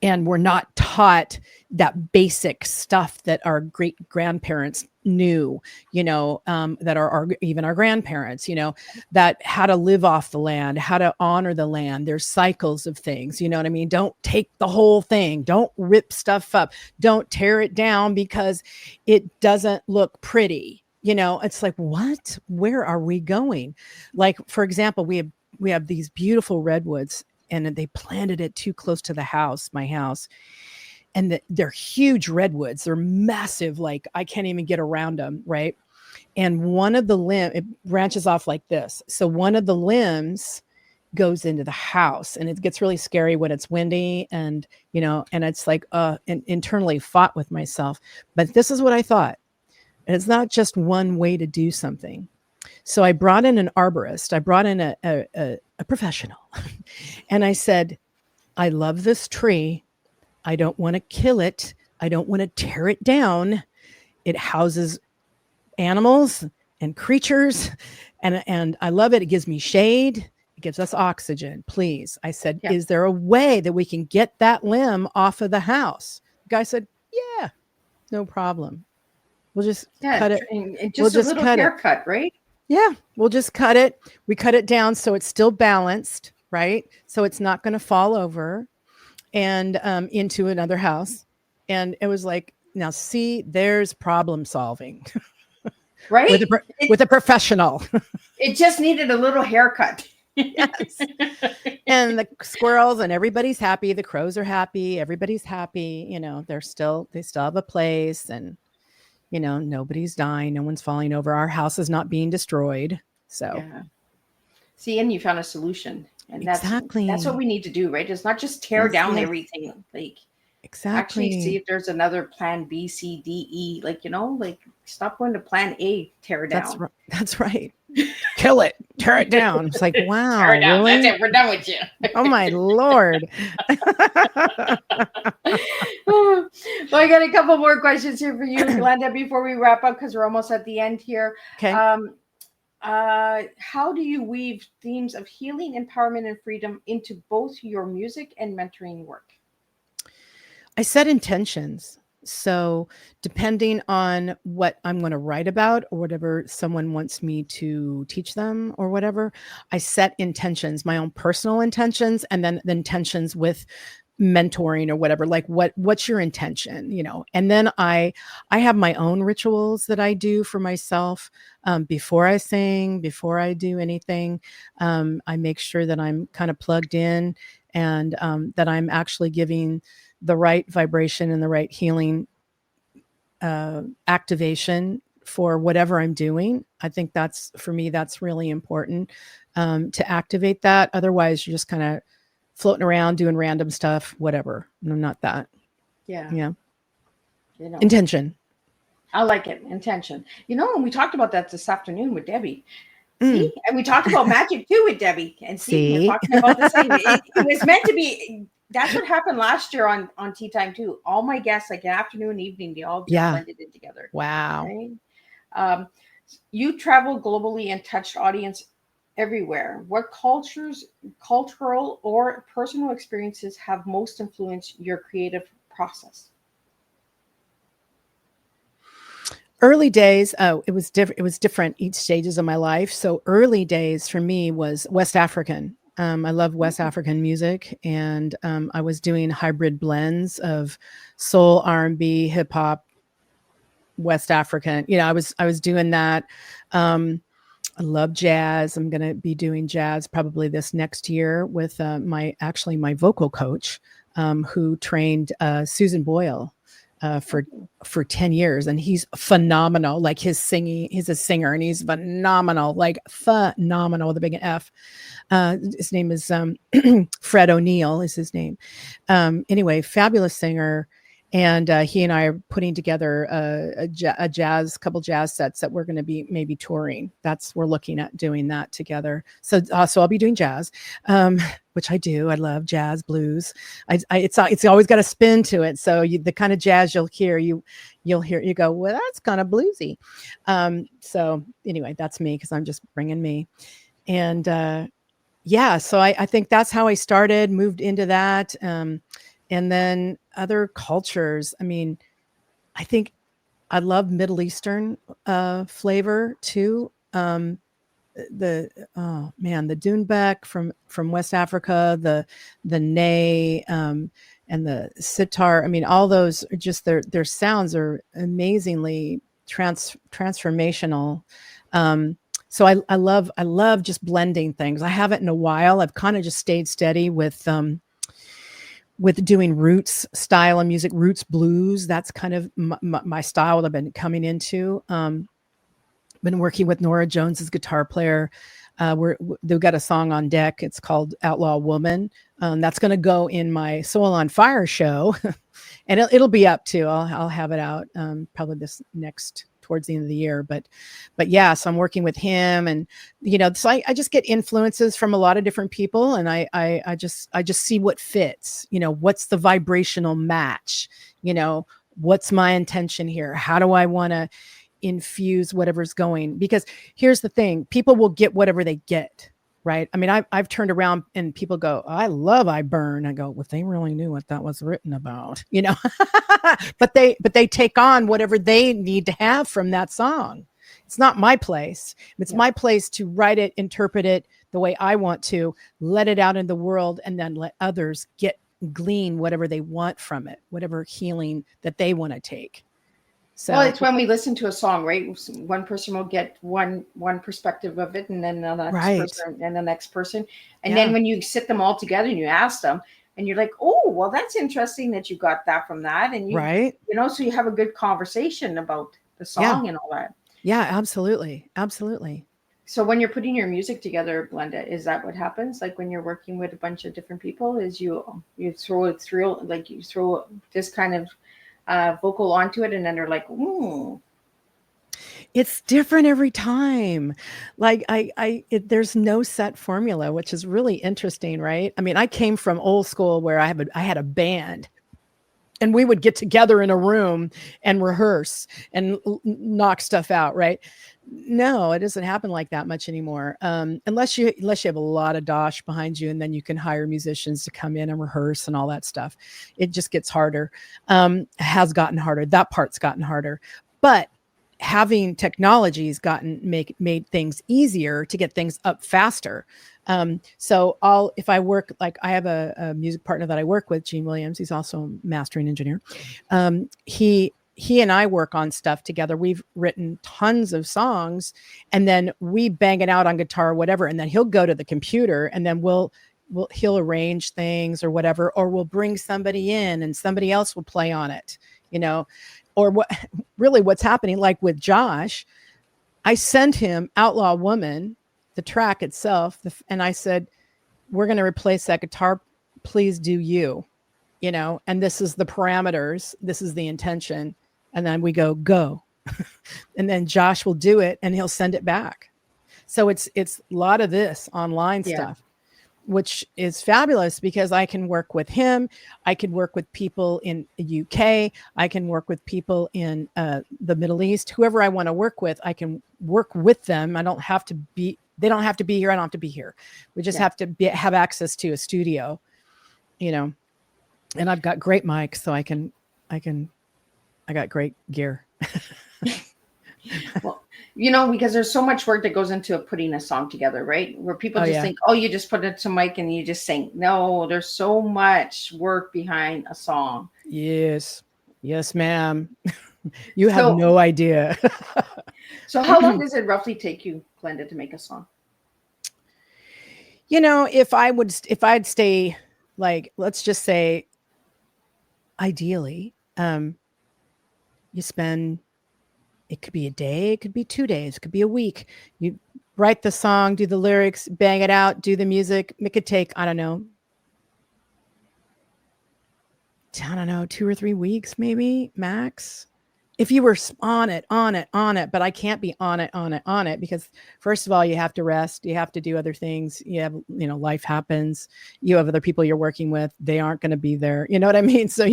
And we're not taught that basic stuff that our great grandparents knew, that are even our grandparents, that how to live off the land, how to honor the land. There's cycles of things, you know what I mean? Don't take the whole thing. Don't rip stuff up. Don't tear it down because it doesn't look pretty. It's like, what? Where are we going? Like, for example, we have these beautiful redwoods, and they planted it too close to my house. And they're huge redwoods. They're massive. Like, I can't even get around them. Right. And one of the it branches off like this. So one of the limbs goes into the house, and it gets really scary when it's windy, and, and it's like, and internally fought with myself. But this is what I thought. And it's not just one way to do something. So I brought in an arborist. I brought in a professional. And I said, I love this tree. I don't want to kill it. I don't want to tear it down. It houses animals and creatures. And I love it. It gives me shade. It gives us oxygen. Please. I said, Is there a way that we can get that limb off of the house? The guy said, yeah, no problem. We'll just cut it. And just a little haircut, right? Yeah, we'll just cut it. We cut it down so it's still balanced, right? So it's not going to fall over and into another house. And it was like, now see, there's problem solving. Right? with a professional. It just needed a little haircut. Yes. And the squirrels and everybody's happy. The crows are happy. Everybody's happy. They still have a place, and nobody's dying. No one's falling over. Our house is not being destroyed. So, see, and you found a solution, and that's what we need to do, right? It's not just tear down everything. Like, actually see if there's another plan B, C, D, E. Like, stop going to plan A, tear down. That's right. Kill it, tear it down. It's like, wow, tear it down. really? That's it. We're done with you. Oh my Lord. Well, I got a couple more questions here for you, Glenda, before we wrap up, because we're almost at the end here. Okay. How do you weave themes of healing, empowerment, and freedom into both your music and mentoring work? I set intentions. So depending on what I'm going to write about, or whatever someone wants me to teach them or whatever, I set intentions, my own personal intentions, and then the intentions with mentoring or whatever. Like, what's your intention, and then I have my own rituals that I do for myself before I sing, before I do anything. I make sure that I'm kind of plugged in, and that I'm actually giving the right vibration and the right healing activation for whatever I'm doing. I think that's, for me, that's really important to activate that. Otherwise, you're just kind of floating around doing random stuff, whatever. I'm not that. Yeah. Intention. I like it. Intention. And we talked about that this afternoon with Debbie. See? And we talked about magic too with Debbie. And see? We're talking about the same. It was meant to be. That's what happened last year on Tea Time too. All my guests, like afternoon, evening, they all just blended in together. Wow. Right? You traveled globally and touched audience everywhere. What cultural or personal experiences have most influenced your creative process? Early days, it was different. It was different each stages of my life. So early days for me was West African. I love West African music, and I was doing hybrid blends of soul, R&B, hip hop, West African. I was doing that. I love jazz. I'm going to be doing jazz probably this next year with my vocal coach. who trained Susan Boyle for 10 years, and he's phenomenal. Like his singing, he's a singer and he's phenomenal, like phenomenal with a big F. His name is Fred O'Neill is his name. Anyway, fabulous singer. And he and I are putting together a couple jazz sets that we're going to be maybe touring. We're looking at doing that together. So I'll be doing jazz, which I do. I love jazz, blues. It's always got a spin to it. So the kind of jazz you'll hear, you go, well, that's kind of bluesy. So anyway, that's me, because I'm just bringing me. And so I think that's how I started, moved into that. And then other cultures. I mean, I think I love Middle Eastern flavor too. The Dunebek from West Africa, the ney, and the sitar. I mean, all those are just their sounds are amazingly transformational. So I love just blending things. I haven't in a while. I've kind of just stayed steady with doing roots style of music, roots blues. That's kind of my style that I've been coming into. Been working with Nora Jones as guitar player. They've got a song on deck. It's called Outlaw Woman. That's going to go in my Soul on Fire show, and it'll be up too. I'll have it out probably towards the end of the year. But yeah, so I'm working with him, and so I just get influences from a lot of different people, and I just see what fits. What's the vibrational match? What's my intention here? How do I want to infuse whatever's going? Because here's the thing, people will get whatever they get, right? I mean, I've turned around and people go, I love I Burn. I go, well, they really knew what that was written about, but they take on whatever they need to have from that song. It's not my place. It's my place to write it, interpret it the way I want to, let it out in the world, and then let others glean whatever they want from it, whatever healing that they want to take. So, well, it's when we listen to a song, right? One person will get one perspective of it, and then the next person, and the next person. And then when you sit them all together and you ask them, and you're like, oh, well, that's interesting that you got that from that. And so you have a good conversation about the song and all that. Yeah, absolutely. Absolutely. So when you're putting your music together, Glenda, is that what happens? Like when you're working with a bunch of different people, is you throw it through, like you throw this kind of vocal onto it, and then they're like, ooh. It's different every time. Like there's no set formula, which is really interesting, right? I mean, I came from old school where I had a band, and we would get together in a room and rehearse and knock stuff out, right? No, it doesn't happen like that much anymore. Unless you have a lot of dosh behind you, and then you can hire musicians to come in and rehearse and all that stuff. It just gets harder. Has gotten harder. That part's gotten harder. But having technologies made things easier to get things up faster. So if I work, like I have a music partner that I work with, Gene Williams. He's also a mastering engineer. He and I work on stuff together. We've written tons of songs, and then we bang it out on guitar or whatever. And then he'll go to the computer, and then he'll arrange things or whatever, or we'll bring somebody in and somebody else will play on it, or what's happening, like with Josh, I sent him Outlaw Woman, the track itself. And I said, we're going to replace that guitar. Please do you, and this is the parameters. This is the intention. And then we go. And then Josh will do it and he'll send it back. So it's a lot of this online stuff, which is fabulous because I can work with him. I can work with people in the UK. I can work with people in the Middle East. Whoever I want to work with, I can work with them. They don't have to be here. I don't have to be here. We just have to have access to a studio, and I've got great mics, so I got great gear. Well, because there's so much work that goes into putting a song together, right? Where people think, oh, you just put it to mic and you just sing. No, there's so much work behind a song. Yes, ma'am. You have no idea. So how long does it roughly take you, Glenda, to make a song? If I'd stay, like, let's just say ideally, you spend, it could be a day, it could be 2 days, it could be a week. You write the song, do the lyrics, bang it out, do the music. It could take, I don't know, 2 or 3 weeks, maybe max. If you were on it, but I can't be on it because first of all, you have to rest, you have to do other things. You have, life happens. You have other people you're working with. They aren't going to be there. You know what I mean? So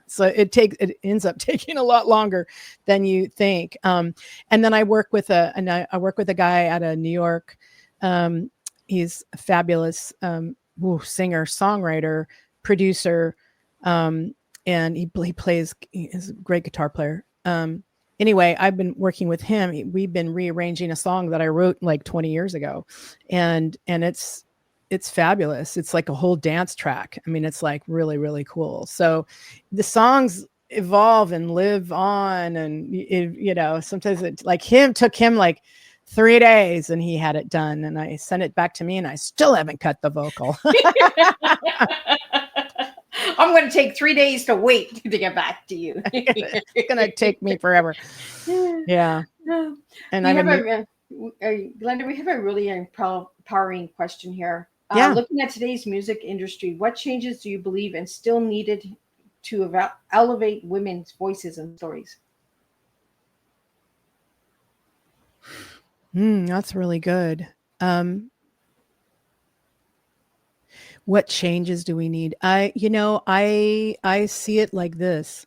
so it ends up taking a lot longer than you think. And then I work with I work with a guy out of New York. He's a fabulous singer, songwriter, producer. And he plays, he's a great guitar player. Anyway, I've been working with him. We've been rearranging a song that I wrote like 20 years ago. And it's fabulous. It's like a whole dance track. I mean, it's like really, really cool. So the songs evolve and live on. And, sometimes it took him like 3 days and he had it done. And I sent it back to me and I still haven't cut the vocal. I'm going to take 3 days to wait to get back to you. It's going to take me forever. Yeah. And Glenda, we have a really empowering question here. Looking at today's music industry, what changes do you believe and still needed to elevate women's voices and stories? That's really good. What changes do we need? I see it like this.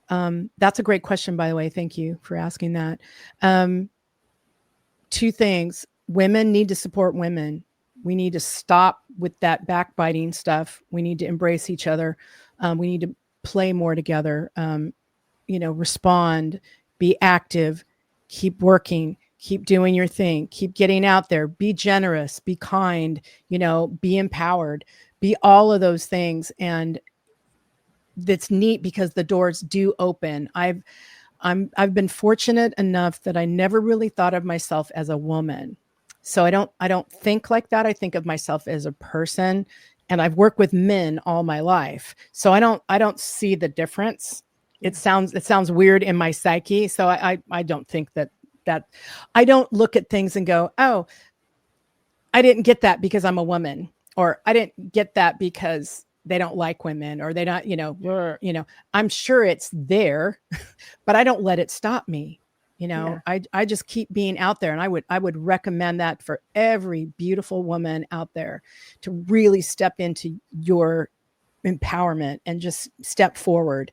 That's a great question, by the way. Thank you for asking that. 2 things. Women need to support women. We need to stop with that backbiting stuff. We need to embrace each other. We need to play more together. Respond, be active, keep working, keep doing your thing, keep getting out there, be generous, be kind, be empowered, be all of those things. And that's neat because the doors do open. I've been fortunate enough that I never really thought of myself as a woman. So I don't think like that. I think of myself as a person, and I've worked with men all my life. So I don't see the difference. It sounds weird in my psyche. So I don't think that I don't look at things and go, oh, I didn't get that because I'm a woman, or I didn't get that because they don't like women, or they don't, I'm sure it's there, but I don't let it stop me. I just keep being out there. And I would recommend that for every beautiful woman out there to really step into your empowerment and just step forward,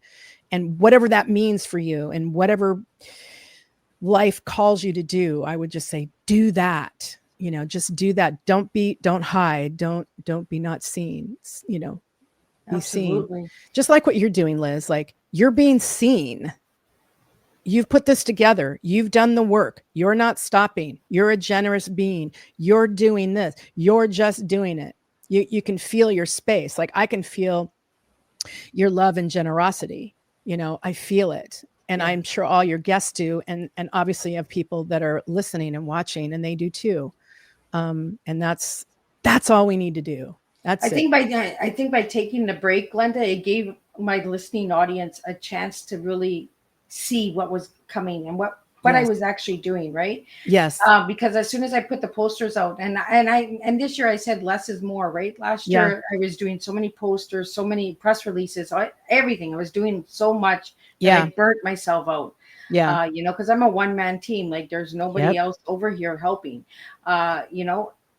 and whatever that means for you and whatever life calls you to do, I would just say, do that. Just do that. Don't hide. Don't be not seen. Be Absolutely. seen. Just like what you're doing, Liz. Like, you're being seen. You've put this together. You've done the work. You're not stopping. You're a generous being. You're doing this. You're just doing it. You can feel your space. Like, I can feel your love and generosity. I feel it. And I'm sure all your guests do. And obviously you have people that are listening and watching, and they do too. And that's all we need to do. I think by taking the break, Glenda, it gave my listening audience a chance to really see what was coming and what I was actually doing, right? Yes. Because as soon as I put the posters out, and this year I said less is more, right? Last year I was doing so many posters, so many press releases, everything. I was doing so much that I burnt myself out. Yeah. Because I'm a one-man team. Like, there's nobody else over here helping.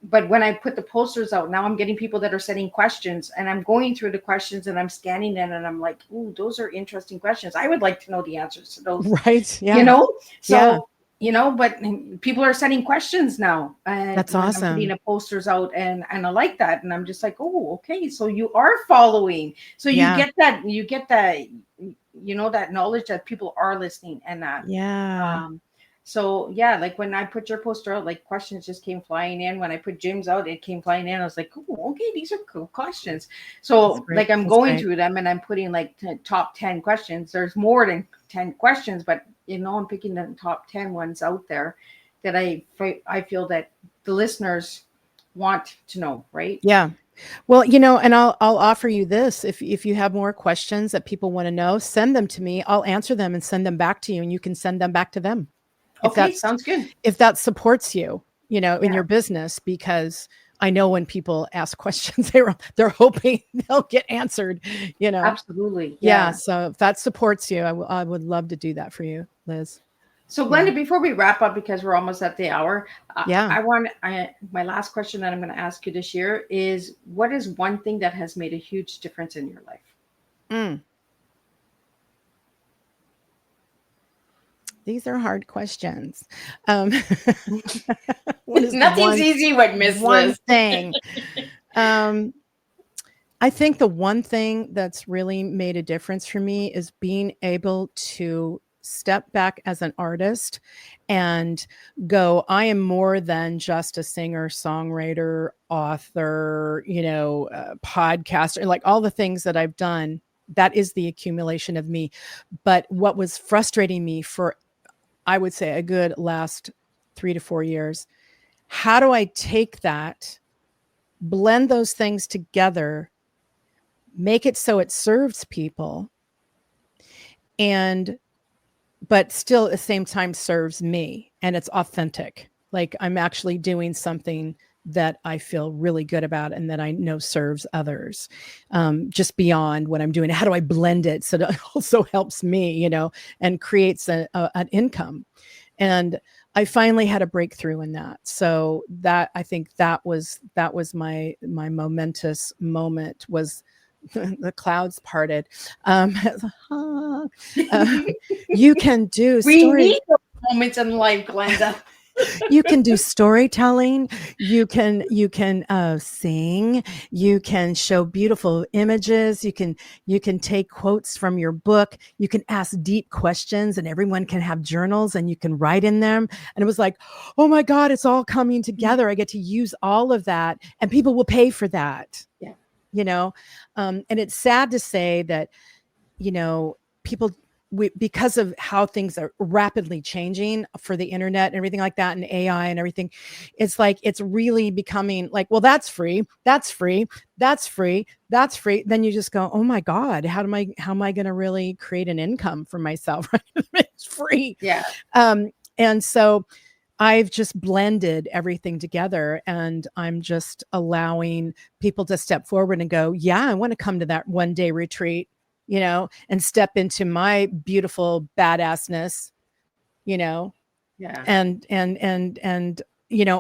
But when I put the posters out, now I'm getting people that are sending questions, and I'm going through the questions and I'm scanning them, and I'm like, ooh, those are interesting questions. I would like to know the answers to those. Right. Yeah. But people are sending questions now. And that's awesome. I'm putting the posters out, and I like that. And I'm just like, oh, okay. So you are following. So you get that, that knowledge that people are listening, and that. Yeah. So like when I put your poster out, like, questions just came flying in. When I put Jim's out, it came flying in. I was like, oh, okay, these are cool questions. So like, I'm going through them and I'm putting like top 10 questions. There's more than 10 questions, but I'm picking the top 10 ones out there that I feel that the listeners want to know, right? Yeah. Well, and I'll offer you this. If you have more questions that people want to know, send them to me. I'll answer them and send them back to you, and you can send them back to them. If Okay, that's sounds good. if that supports you, in Yeah, your business, because I know when people ask questions, they're hoping they'll get answered, you know. absolutely. Yeah, Yeah. so if that supports you, I would love to do that for you, Liz. So, Yeah. Glenda, before we wrap up, because we're almost at the hour, Yeah. my last question that I'm going to ask you this year is, what is one thing that has made a huge difference in your life? Mm. These are hard questions. Um, what is the Nothing's easy with Miss one Liz. thing? Um, I think the one thing that's really made a difference for me is being able to step back as an artist and go, I am more than just a singer, songwriter, author, podcaster, like all the things that I've done. That is the accumulation of me. But what was frustrating me for, I would say, a good last 3 to 4 years, how do I take that, blend those things together, make it so it serves people, and but still at the same time serves me, and it's authentic, like I'm actually doing something that I feel really good about and that I know serves others, just beyond what I'm doing. How do I blend it so that it also helps me, and creates an income? And I finally had a breakthrough in that. So that, I think that was my momentous moment, was the clouds parted. Um, uh, you can do We story. need those moments in life, Glenda. You can do storytelling. You can sing. You can show beautiful images. You can take quotes from your book. You can ask deep questions, and everyone can have journals, and you can write in them. And it was like, oh my God, it's all coming together. I get to use all of that, and people will pay for that. Yeah. And it's sad to say that, people, because of how things are rapidly changing for the internet and everything like that, and AI and everything, it's like, it's really becoming like, well, that's free, that's free, that's free, that's free. Then you just go, oh my God, how am I going to really create an income for myself? It's free. Yeah. And so I've just blended everything together, and I'm just allowing people to step forward and go, yeah, I want to come to that 1-day retreat, and step into my beautiful badassness, Yeah. and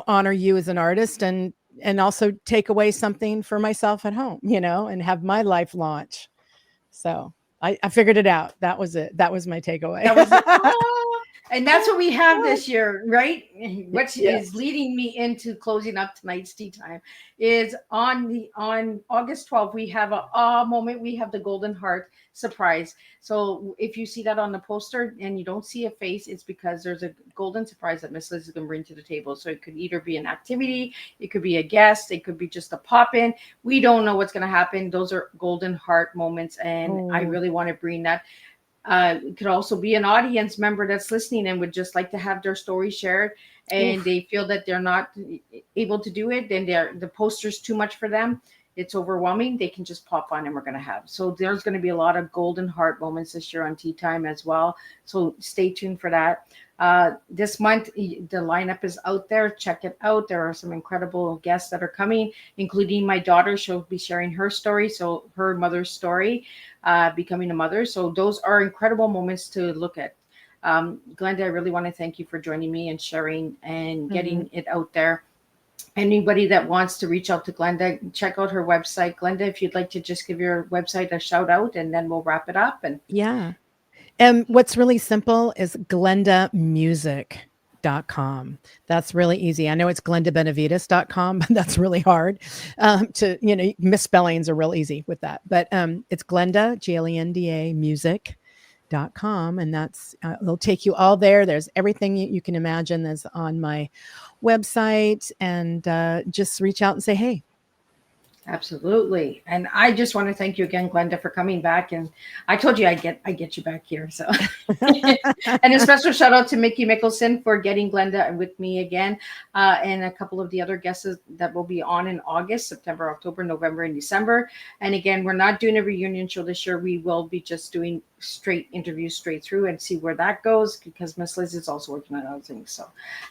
honor you as an artist, and also take away something for myself at home, and have my life launch. So I figured it out. That was it. That was my takeaway. That was and that's what we have this year, right? Which Yes. is leading me into closing up tonight's tea time. Is on August 12th, we have a moment. We have the Golden Heart surprise. So if you see that on the poster and you don't see a face, it's because there's a golden surprise that Miss Liz is going to bring to the table. So it could either be an activity, it could be a guest, it could be just a pop in. We don't know what's going to happen. Those are Golden Heart moments, and I really want to bring that. It could also be an audience member that's listening and would just like to have their story shared, and they feel that they're not able to do it, then the poster's too much for them, it's overwhelming, they can just pop on, and we're going to have. So there's going to be a lot of Golden Heart moments this year on Tea Time as well. So stay tuned for that. This month, the lineup is out there. Check it out. There are some incredible guests that are coming, including my daughter. She'll be sharing her story. So her mother's story, becoming a mother. So those are incredible moments to look at. Glenda, I really want to thank you for joining me and sharing and getting it out there. Anybody that wants to reach out to Glenda, check out her website. Glenda, if you'd like to just give your website a shout out, and then we'll wrap it up. And Yeah. And what's really simple is glendamusic.com. That's really easy. I know it's glendabenevides.com, but that's really hard misspellings are real easy with that. But it's Glenda, Glenda music.com, and that's it'll take you all there. There's everything you can imagine that's on my website, and just reach out and say hey. Absolutely. And I just want to thank you again, Glenda, for coming back. And I told you I get you back here. So and a special shout out to Mickey Mickelson for getting Glenda with me again. And a couple of the other guests that will be on in August, September, October, November, and December. And again, we're not doing a reunion show this year. We will be just doing straight interviews straight through and see where that goes, because Miss Liz is also working on other things. So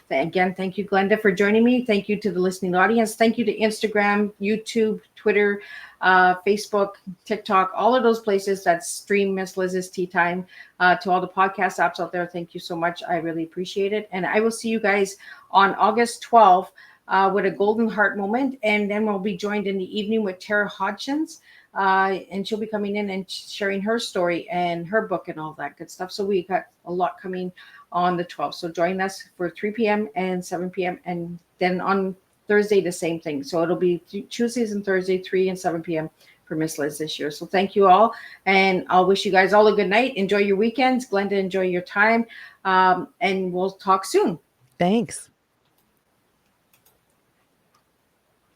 again, thank you, Glenda, for joining me. Thank you to the listening audience. Thank you to Instagram, YouTube, Twitter, Facebook, TikTok, all of those places that stream Miss Liz's Tea Time. To all the podcast apps out there, thank you so much. I really appreciate it. And I will see you guys on August 12th with a Golden Heart moment. And then we'll be joined in the evening with Tara Hodgins. And she'll be coming in and sharing her story and her book and all that good stuff. So we got a lot coming on the 12th. So join us for 3 p.m. and 7 p.m. And then on Thursday, the same thing. So it'll be Tuesdays and Thursday, 3 and 7 p.m. for Miss Liz this year. So thank you all. And I'll wish you guys all a good night. Enjoy your weekends. Glenda, enjoy your time. And we'll talk soon. Thanks.